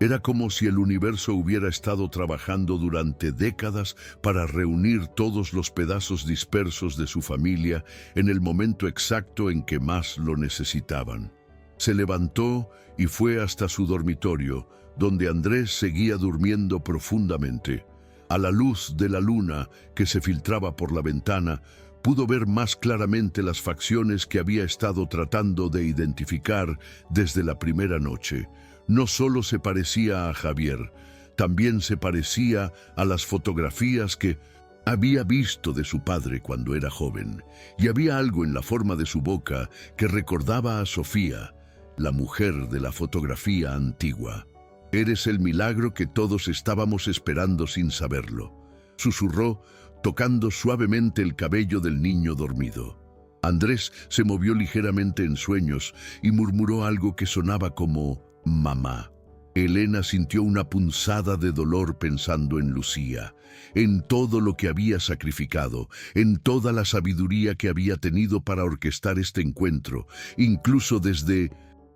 [SPEAKER 1] Era como si el universo hubiera estado trabajando durante décadas para reunir todos los pedazos dispersos de su familia en el momento exacto en que más lo necesitaban. Se levantó y fue hasta su dormitorio, donde Andrés seguía durmiendo profundamente. A la luz de la luna que se filtraba por la ventana, pudo ver más claramente las facciones que había estado tratando de identificar desde la primera noche. No solo se parecía a Javier, también se parecía a las fotografías que había visto de su padre cuando era joven, y había algo en la forma de su boca que recordaba a Sofía, la mujer de la fotografía antigua. «Eres el milagro que todos estábamos esperando sin saberlo», susurró, tocando suavemente el cabello del niño dormido. Andrés se movió ligeramente en sueños y murmuró algo que sonaba como «mamá». Elena sintió una punzada de dolor pensando en Lucía, en todo lo que había sacrificado, en toda la sabiduría que había tenido para orquestar este encuentro, incluso desde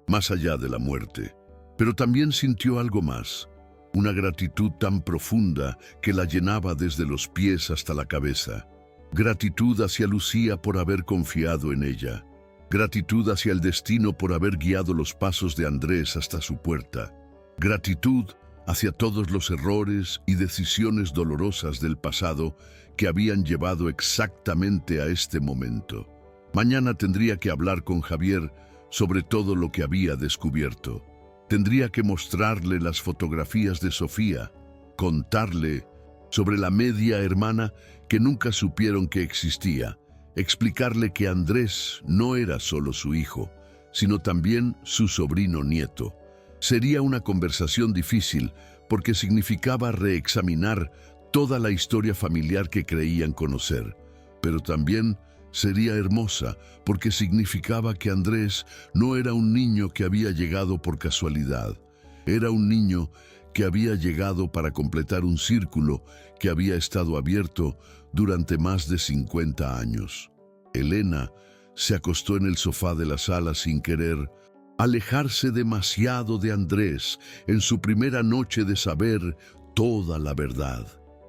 [SPEAKER 1] más allá de la muerte. Pero también sintió algo más, una gratitud tan profunda que la llenaba desde los pies hasta la cabeza. Gratitud hacia Lucía por haber confiado en ella. Gratitud hacia el destino por haber guiado los pasos de Andrés hasta su puerta. Gratitud hacia todos los errores y decisiones dolorosas del pasado que habían llevado exactamente a este momento. Mañana tendría que hablar con Javier sobre todo lo que había descubierto. Tendría que mostrarle las fotografías de Sofía, contarle sobre la media hermana que nunca supieron que existía, explicarle que Andrés no era solo su hijo, sino también su sobrino nieto. Sería una conversación difícil porque significaba reexaminar toda la historia familiar que creían conocer, pero también sería hermosa porque significaba que Andrés no era un niño que había llegado por casualidad. Era un niño que había llegado para completar un círculo que había estado abierto durante más de 50 años. Elena se acostó en el sofá de la sala sin querer alejarse demasiado de Andrés en su primera noche de saber toda la verdad.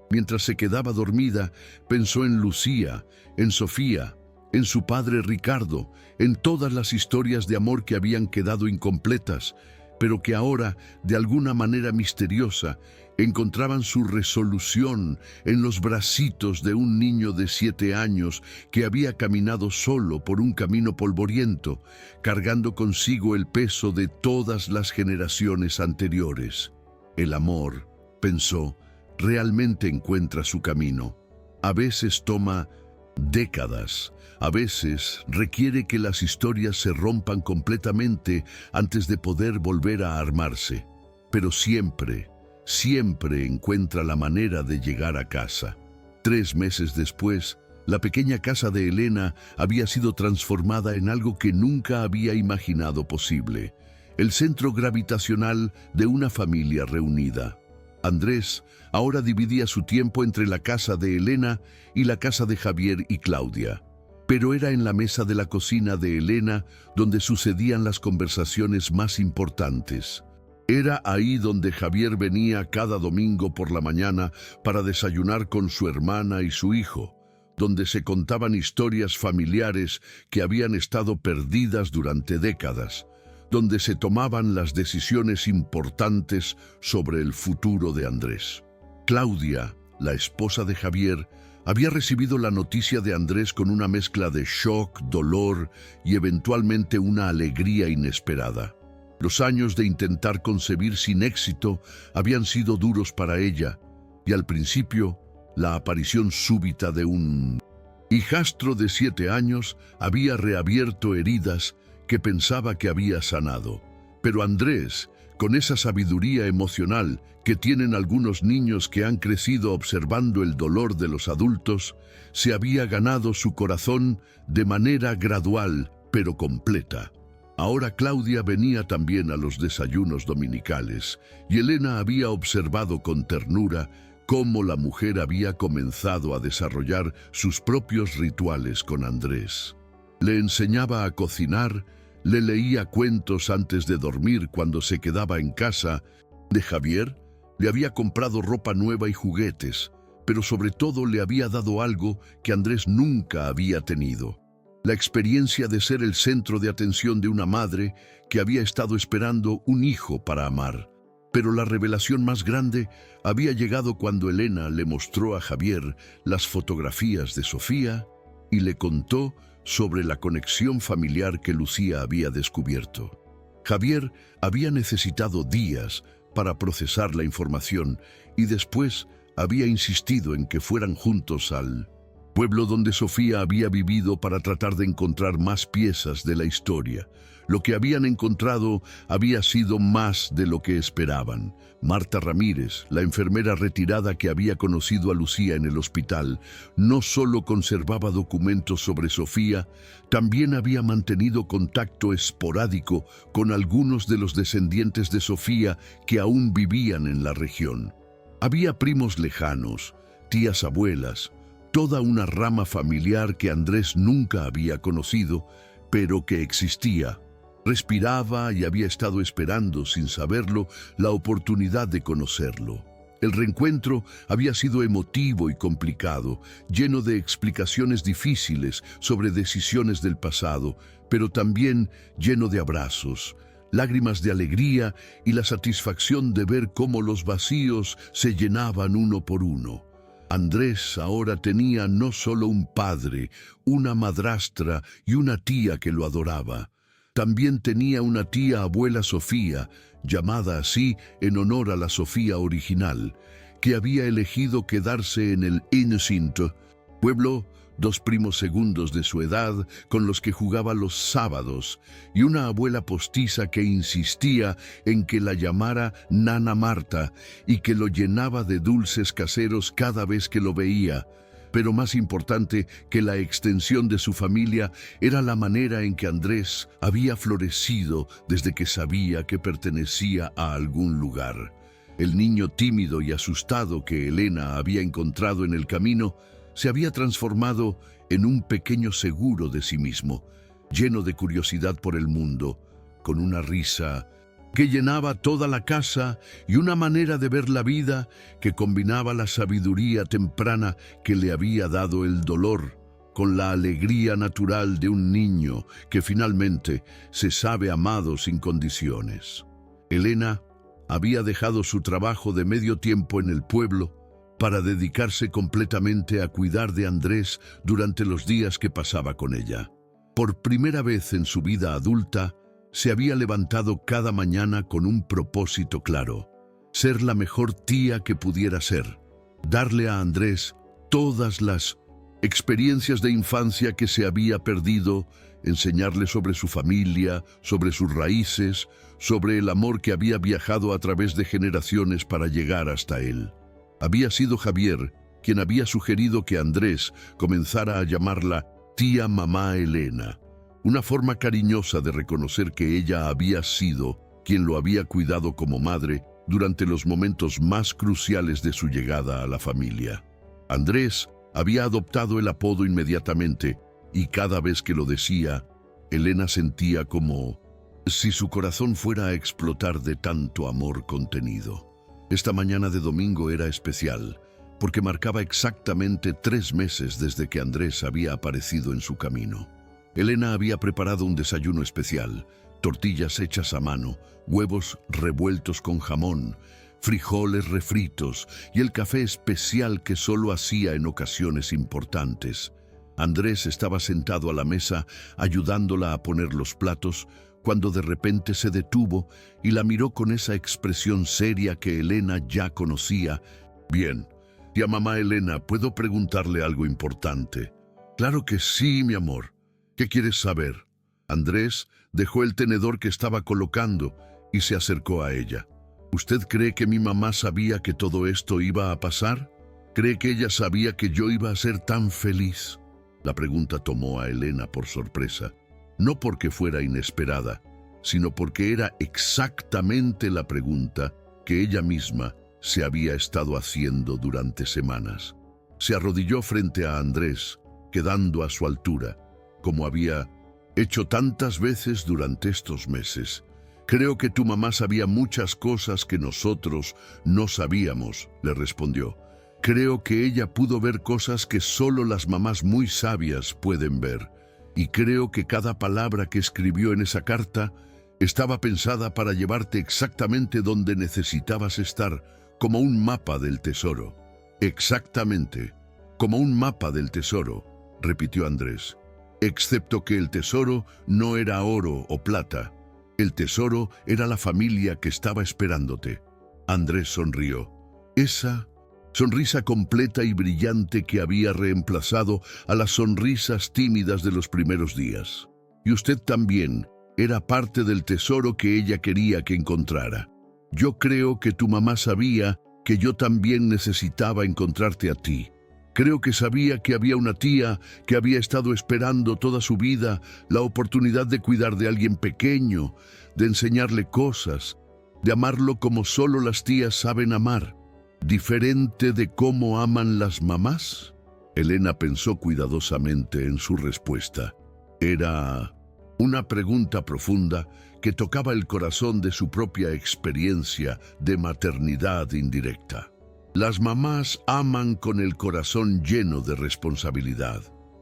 [SPEAKER 1] Mientras se quedaba dormida, pensó en Lucía, en Sofía, en su padre Ricardo, en todas las historias de amor que habían quedado incompletas, pero que ahora, de alguna manera misteriosa, encontraban su resolución en los bracitos de un niño de 7 años que había caminado solo por un camino polvoriento, cargando consigo el peso de todas las generaciones anteriores. El amor, pensó, realmente encuentra su camino. A veces toma décadas, a veces requiere que las historias se rompan completamente antes de poder volver a armarse, pero siempre encuentra la manera de llegar a casa. 3 meses después, la pequeña casa de Elena había sido transformada en algo que nunca había imaginado posible, el centro gravitacional de una familia reunida. Andrés ahora dividía su tiempo entre la casa de Elena y la casa de Javier y Claudia. Pero era en la mesa de la cocina de Elena donde sucedían las conversaciones más importantes. Era ahí donde Javier venía cada domingo por la mañana para desayunar con su hermana y su hijo, donde se contaban historias familiares que habían estado perdidas durante décadas, donde se tomaban las decisiones importantes sobre el futuro de Andrés. Claudia, la esposa de Javier, Había recibido la noticia de Andrés con una mezcla de shock, dolor y eventualmente una alegría inesperada. Los años de intentar concebir sin éxito habían sido duros para ella, y al principio, la aparición súbita de un hijastro de 7 años había reabierto heridas que pensaba que había sanado. Pero Andrés, con esa sabiduría emocional que tienen algunos niños que han crecido observando el dolor de los adultos, se había ganado su corazón de manera gradual, pero completa. Ahora Claudia venía también a los desayunos dominicales, y Elena había observado con ternura cómo la mujer había comenzado a desarrollar sus propios rituales con Andrés. Le enseñaba a cocinar, le leía cuentos antes de dormir cuando se quedaba en casa de Javier, le había comprado ropa nueva y juguetes, pero sobre todo le había dado algo que Andrés nunca había tenido: la experiencia de ser el centro de atención de una madre que había estado esperando un hijo para amar. Pero la revelación más grande había llegado cuando Elena le mostró a Javier las fotografías de Sofía y le contó sobre la conexión familiar que Lucía había descubierto. Javier había necesitado días para procesar la información y después había insistido en que fueran juntos al pueblo donde Sofía había vivido para tratar de encontrar más piezas de la historia. Lo que habían encontrado había sido más de lo que esperaban. Marta Ramírez, la enfermera retirada que había conocido a Lucía en el hospital, no solo conservaba documentos sobre Sofía, también había mantenido contacto esporádico con algunos de los descendientes de Sofía que aún vivían en la región. Había primos lejanos, tías abuelas, toda una rama familiar que Andrés nunca había conocido, pero que existía. Respiraba y había estado esperando, sin saberlo, la oportunidad de conocerlo. El reencuentro había sido emotivo y complicado, lleno de explicaciones difíciles sobre decisiones del pasado, pero también lleno de abrazos, lágrimas de alegría y la satisfacción de ver cómo los vacíos se llenaban uno por uno. Andrés ahora tenía no solo un padre, una madrastra y una tía que lo adoraba. También tenía una tía abuela Sofía, llamada así en honor a la Sofía original, que había elegido quedarse en el Innocent, pueblo, 2 primos segundos de su edad con los que jugaba los sábados, y una abuela postiza que insistía en que la llamara Nana Marta y que lo llenaba de dulces caseros cada vez que lo veía. Pero más importante que la extensión de su familia era la manera en que Andrés había florecido desde que sabía que pertenecía a algún lugar. El niño tímido y asustado que Elena había encontrado en el camino se había transformado en un pequeño seguro de sí mismo, lleno de curiosidad por el mundo, con una risa que llenaba toda la casa y una manera de ver la vida que combinaba la sabiduría temprana que le había dado el dolor con la alegría natural de un niño que finalmente se sabe amado sin condiciones. Elena había dejado su trabajo de medio tiempo en el pueblo para dedicarse completamente a cuidar de Andrés durante los días que pasaba con ella. Por primera vez en su vida adulta, se había levantado cada mañana con un propósito claro: ser la mejor tía que pudiera ser, darle a Andrés todas las experiencias de infancia que se había perdido, enseñarle sobre su familia, sobre sus raíces, sobre el amor que había viajado a través de generaciones para llegar hasta él. Había sido Javier quien había sugerido que Andrés comenzara a llamarla tía mamá Elena, una forma cariñosa de reconocer que ella había sido quien lo había cuidado como madre durante los momentos más cruciales de su llegada a la familia. Andrés había adoptado el apodo inmediatamente y cada vez que lo decía, Elena sentía como si su corazón fuera a explotar de tanto amor contenido. Esta mañana de domingo era especial porque marcaba exactamente 3 meses desde que Andrés había aparecido en su camino. Elena había preparado un desayuno especial: tortillas hechas a mano, huevos revueltos con jamón, frijoles refritos y el café especial que solo hacía en ocasiones importantes. Andrés estaba sentado a la mesa ayudándola a poner los platos cuando de repente se detuvo y la miró con esa expresión seria que Elena ya conocía. Bien, tía mamá Elena, ¿puedo preguntarle algo importante? Claro que sí, mi amor. ¿Qué quieres saber? Andrés dejó el tenedor que estaba colocando y se acercó a ella. ¿Usted cree que mi mamá sabía que todo esto iba a pasar? ¿Cree que ella sabía que yo iba a ser tan feliz? La pregunta tomó a Elena por sorpresa, no porque fuera inesperada, sino porque era exactamente la pregunta que ella misma se había estado haciendo durante semanas. Se arrodilló frente a Andrés, quedando a su altura, como había hecho tantas veces durante estos meses. Creo que tu mamá sabía muchas cosas que nosotros no sabíamos, le respondió. Creo que ella pudo ver cosas que solo las mamás muy sabias pueden ver. Y creo que cada palabra que escribió en esa carta estaba pensada para llevarte exactamente donde necesitabas estar, como un mapa del tesoro. Exactamente, como un mapa del tesoro, repitió Andrés. Excepto que el tesoro no era oro o plata. El tesoro era la familia que estaba esperándote. Andrés sonrió. Esa sonrisa completa y brillante que había reemplazado a las sonrisas tímidas de los primeros días. Y usted también era parte del tesoro que ella quería que encontrara. Yo creo que tu mamá sabía que yo también necesitaba encontrarte a ti. Creo que sabía que había una tía que había estado esperando toda su vida la oportunidad de cuidar de alguien pequeño, de enseñarle cosas, de amarlo como solo las tías saben amar. ¿Diferente de cómo aman las mamás? Elena pensó cuidadosamente en su respuesta. Era una pregunta profunda que tocaba el corazón de su propia experiencia de maternidad indirecta. Las mamás aman con el corazón lleno de responsabilidad,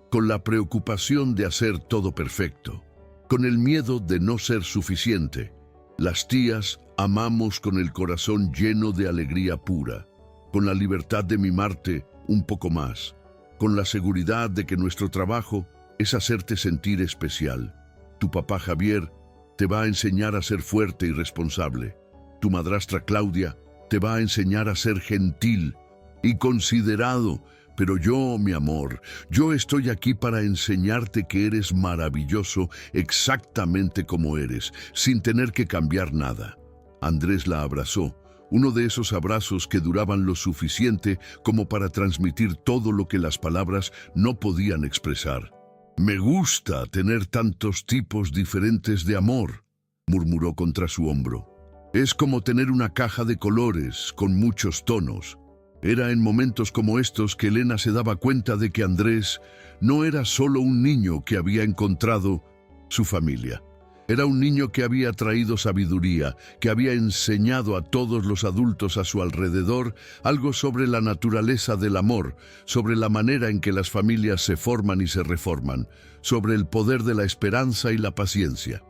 [SPEAKER 1] con la preocupación de hacer todo perfecto, con el miedo de no ser suficiente. Las tías amamos con el corazón lleno de alegría pura, con la libertad de mimarte un poco más, con la seguridad de que nuestro trabajo es hacerte sentir especial. Tu papá Javier te va a enseñar a ser fuerte y responsable. Tu madrastra Claudia te va a enseñar a ser gentil y considerado. Pero yo, mi amor, yo estoy aquí para enseñarte que eres maravilloso exactamente como eres, sin tener que cambiar nada. Andrés la abrazó. Uno de esos abrazos que duraban lo suficiente como para transmitir todo lo que las palabras no podían expresar. Me gusta tener tantos tipos diferentes de amor, murmuró contra su hombro. Es como tener una caja de colores con muchos tonos. Era en momentos como estos que Elena se daba cuenta de que Andrés no era solo un niño que había encontrado su familia. Era un niño que había traído sabiduría, que había enseñado a todos los adultos a su alrededor algo sobre la naturaleza del amor, sobre la manera en que las familias se forman y se reforman, sobre el poder de la esperanza y la paciencia.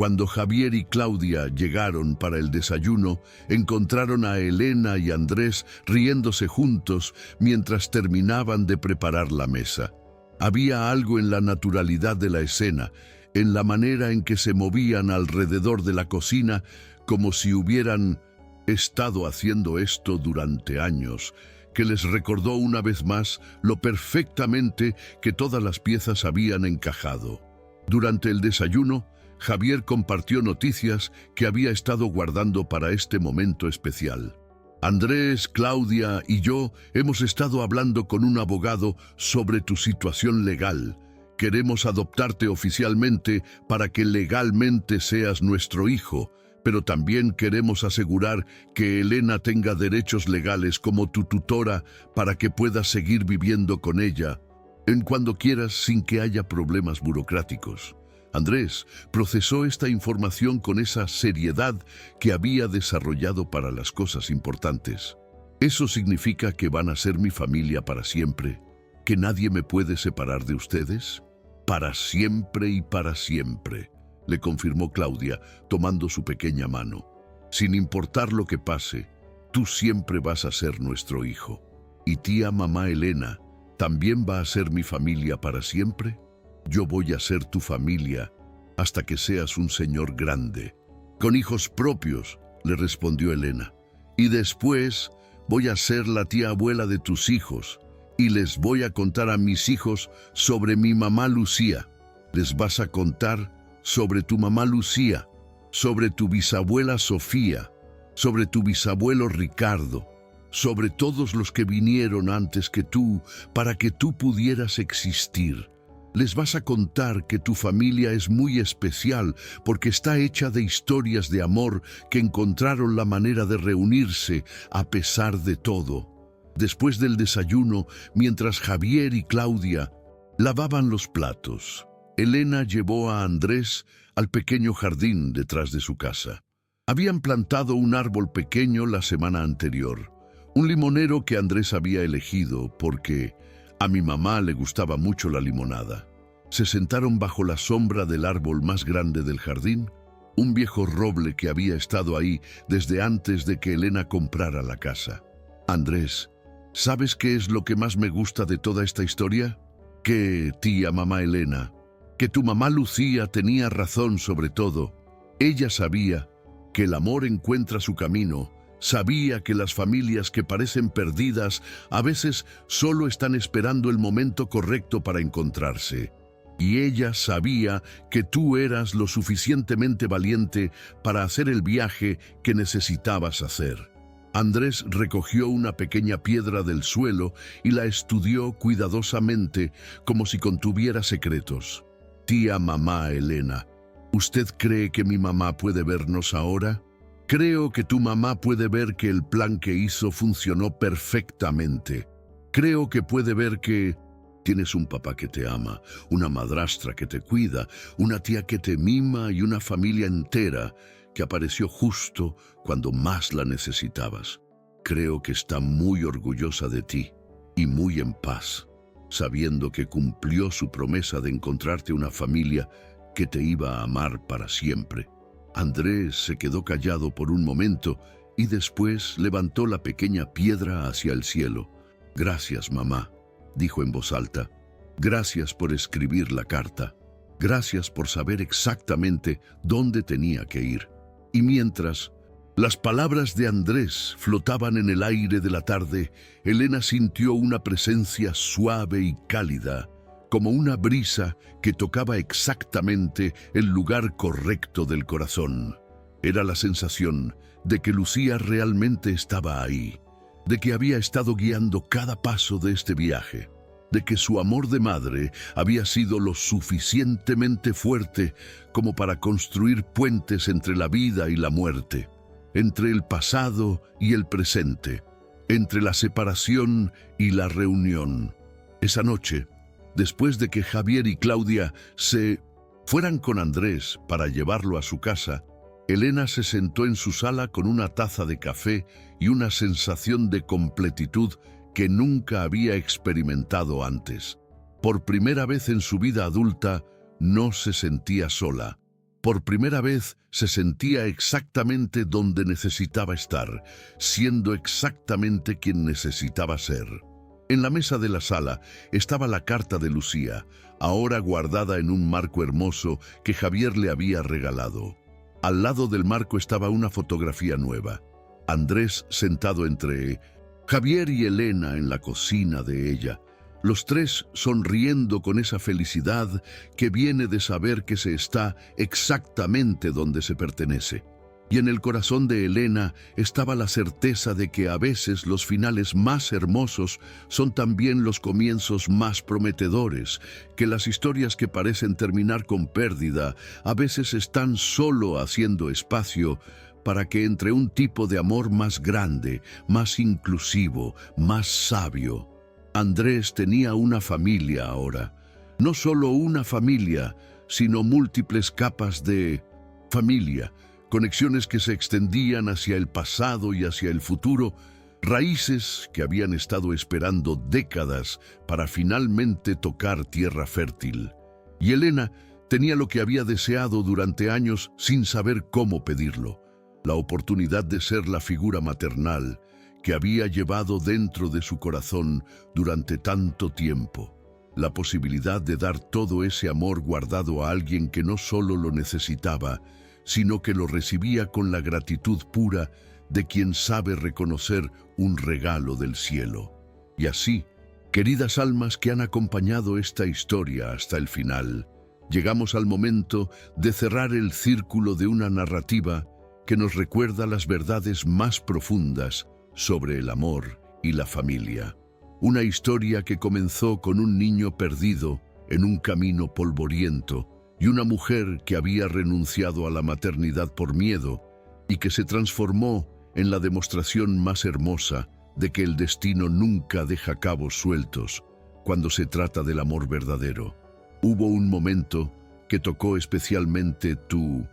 [SPEAKER 1] Cuando Javier y Claudia llegaron para el desayuno, encontraron a Elena y Andrés riéndose juntos mientras terminaban de preparar la mesa. Había algo en la naturalidad de la escena, en la manera en que se movían alrededor de la cocina, como si hubieran estado haciendo esto durante años, que les recordó una vez más lo perfectamente que todas las piezas habían encajado. Durante el desayuno, Javier compartió noticias que había estado guardando para este momento especial. Andrés, Claudia y yo hemos estado hablando con un abogado sobre tu situación legal. Queremos adoptarte oficialmente para que legalmente seas nuestro hijo, pero también queremos asegurar que Elena tenga derechos legales como tu tutora para que puedas seguir viviendo con ella en cuando quieras sin que haya problemas burocráticos. Andrés procesó esta información con esa seriedad que había desarrollado para las cosas importantes. ¿Eso significa que van a ser mi familia para siempre? ¿Que nadie me puede separar de ustedes? Para siempre y para siempre, le confirmó Claudia, tomando su pequeña mano. Sin importar lo que pase, tú siempre vas a ser nuestro hijo. ¿Y tía mamá Elena también va a ser mi familia para siempre? Yo voy a ser tu familia hasta que seas un señor grande, con hijos propios, le respondió Elena. Y después voy a ser la tía abuela de tus hijos y les voy a contar a mis hijos sobre mi mamá Lucía. Les vas a contar sobre tu mamá Lucía, sobre tu bisabuela Sofía, sobre tu bisabuelo Ricardo, sobre todos los que vinieron antes que tú para que tú pudieras existir. Les vas a contar que tu familia es muy especial porque está hecha de historias de amor que encontraron la manera de reunirse a pesar de todo. Después del desayuno, mientras Javier y Claudia lavaban los platos, Elena llevó a Andrés al pequeño jardín detrás de su casa. Habían plantado un árbol pequeño la semana anterior, un limonero que Andrés había elegido porque a mi mamá le gustaba mucho la limonada. Se sentaron bajo la sombra del árbol más grande del jardín, un viejo roble que había estado ahí desde antes de que Elena comprara la casa. Andrés, ¿sabes qué es lo que más me gusta de toda esta historia? Que tía mamá Elena, que tu mamá Lucía tenía razón sobre todo. Ella sabía que el amor encuentra su camino. Sabía que las familias que parecen perdidas a veces solo están esperando el momento correcto para encontrarse. Y ella sabía que tú eras lo suficientemente valiente para hacer el viaje que necesitabas hacer. Andrés recogió una pequeña piedra del suelo y la estudió cuidadosamente como si contuviera secretos. Tía mamá Elena, ¿usted cree que mi mamá puede vernos ahora? Creo que tu mamá puede ver que el plan que hizo funcionó perfectamente. Creo que puede ver que tienes un papá que te ama, una madrastra que te cuida, una tía que te mima y una familia entera que apareció justo cuando más la necesitabas. Creo que está muy orgullosa de ti y muy en paz, sabiendo que cumplió su promesa de encontrarte una familia que te iba a amar para siempre. Andrés se quedó callado por un momento y después levantó la pequeña piedra hacia el cielo. Gracias, mamá, dijo en voz alta. Gracias por escribir la carta. Gracias por saber exactamente dónde tenía que ir. Y mientras las palabras de Andrés flotaban en el aire de la tarde, Elena sintió una presencia suave y cálida, como una brisa que tocaba exactamente el lugar correcto del corazón. Era la sensación de que Lucía realmente estaba ahí, de que había estado guiando cada paso de este viaje, de que su amor de madre había sido lo suficientemente fuerte como para construir puentes entre la vida y la muerte, entre el pasado y el presente, entre la separación y la reunión. Esa noche, después de que Javier y Claudia se fueran con Andrés para llevarlo a su casa, Elena se sentó en su sala con una taza de café y una sensación de completitud que nunca había experimentado antes. Por primera vez en su vida adulta, no se sentía sola. Por primera vez se sentía exactamente donde necesitaba estar, siendo exactamente quien necesitaba ser. En la mesa de la sala estaba la carta de Lucía, ahora guardada en un marco hermoso que Javier le había regalado. Al lado del marco estaba una fotografía nueva. Andrés sentado entre Javier y Elena en la cocina de ella, los tres sonriendo con esa felicidad que viene de saber que se está exactamente donde se pertenece. Y en el corazón de Elena estaba la certeza de que a veces los finales más hermosos son también los comienzos más prometedores, que las historias que parecen terminar con pérdida a veces están solo haciendo espacio para que entre un tipo de amor más grande, más inclusivo, más sabio. Andrés tenía una familia ahora, no solo una familia, sino múltiples capas de familia, conexiones que se extendían hacia el pasado y hacia el futuro, raíces que habían estado esperando décadas para finalmente tocar tierra fértil. Y Elena tenía lo que había deseado durante años sin saber cómo pedirlo. la oportunidad de ser la figura maternal que había llevado dentro de su corazón durante tanto tiempo, la posibilidad de dar todo ese amor guardado a alguien que no solo lo necesitaba, sino que lo recibía con la gratitud pura de quien sabe reconocer un regalo del cielo. Y así, queridas almas que han acompañado esta historia hasta el final, llegamos al momento de cerrar el círculo de una narrativa que nos recuerda las verdades más profundas sobre el amor y la familia. Una historia que comenzó con un niño perdido en un camino polvoriento y una mujer que había renunciado a la maternidad por miedo y que se transformó en la demostración más hermosa de que el destino nunca deja cabos sueltos cuando se trata del amor verdadero. Hubo un momento que tocó especialmente tu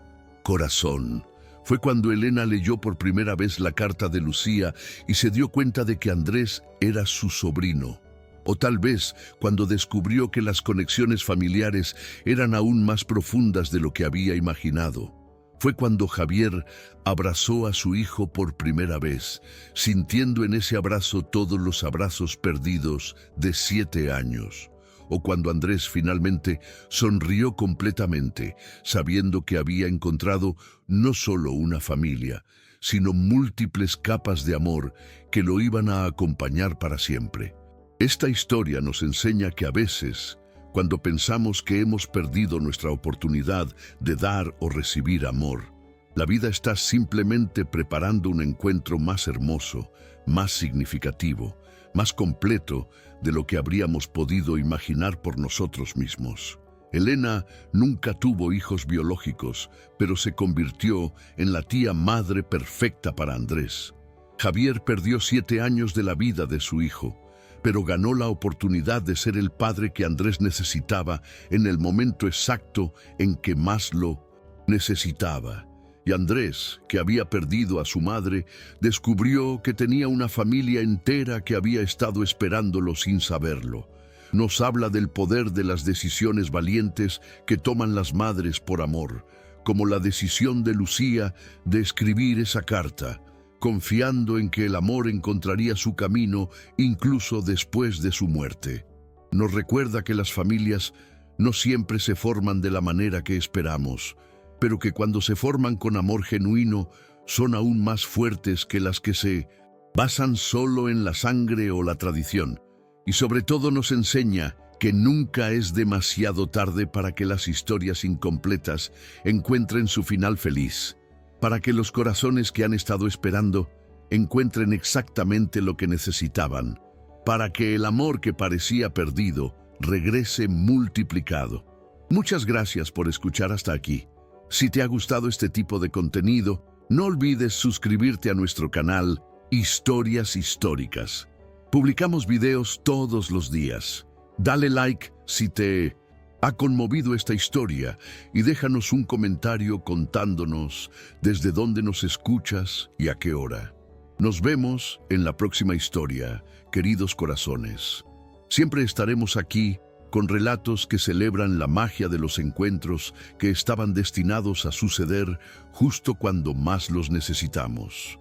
[SPEAKER 1] corazón. Fue cuando Elena leyó por primera vez la carta de Lucía y se dio cuenta de que Andrés era su sobrino. O tal vez cuando descubrió que las conexiones familiares eran aún más profundas de lo que había imaginado. Fue cuando Javier abrazó a su hijo por primera vez, sintiendo en ese abrazo todos los abrazos perdidos de 7 años. O cuando Andrés finalmente sonrió completamente, sabiendo que había encontrado no solo una familia, sino múltiples capas de amor que lo iban a acompañar para siempre. Esta historia nos enseña que a veces, cuando pensamos que hemos perdido nuestra oportunidad de dar o recibir amor, la vida está simplemente preparando un encuentro más hermoso, más significativo, más completo de lo que habríamos podido imaginar por nosotros mismos. Elena nunca tuvo hijos biológicos, pero se convirtió en la tía madre perfecta para Andrés. Javier perdió 7 años de la vida de su hijo, pero ganó la oportunidad de ser el padre que Andrés necesitaba en el momento exacto en que más lo necesitaba. Y Andrés, que había perdido a su madre, descubrió que tenía una familia entera que había estado esperándolo sin saberlo. Nos habla del poder de las decisiones valientes que toman las madres por amor, como la decisión de Lucía de escribir esa carta, confiando en que el amor encontraría su camino incluso después de su muerte. Nos recuerda que las familias no siempre se forman de la manera que esperamos, pero que cuando se forman con amor genuino son aún más fuertes que las que se basan solo en la sangre o la tradición. Y sobre todo nos enseña que nunca es demasiado tarde para que las historias incompletas encuentren su final feliz, para que los corazones que han estado esperando encuentren exactamente lo que necesitaban, para que el amor que parecía perdido regrese multiplicado. Muchas gracias por escuchar hasta aquí. Si te ha gustado este tipo de contenido, no olvides suscribirte a nuestro canal Historias Históricas. Publicamos videos todos los días. Dale like si te ha conmovido esta historia y déjanos un comentario contándonos desde dónde nos escuchas y a qué hora. Nos vemos en la próxima historia, queridos corazones. Siempre estaremos aquí con relatos que celebran la magia de los encuentros que estaban destinados a suceder justo cuando más los necesitamos.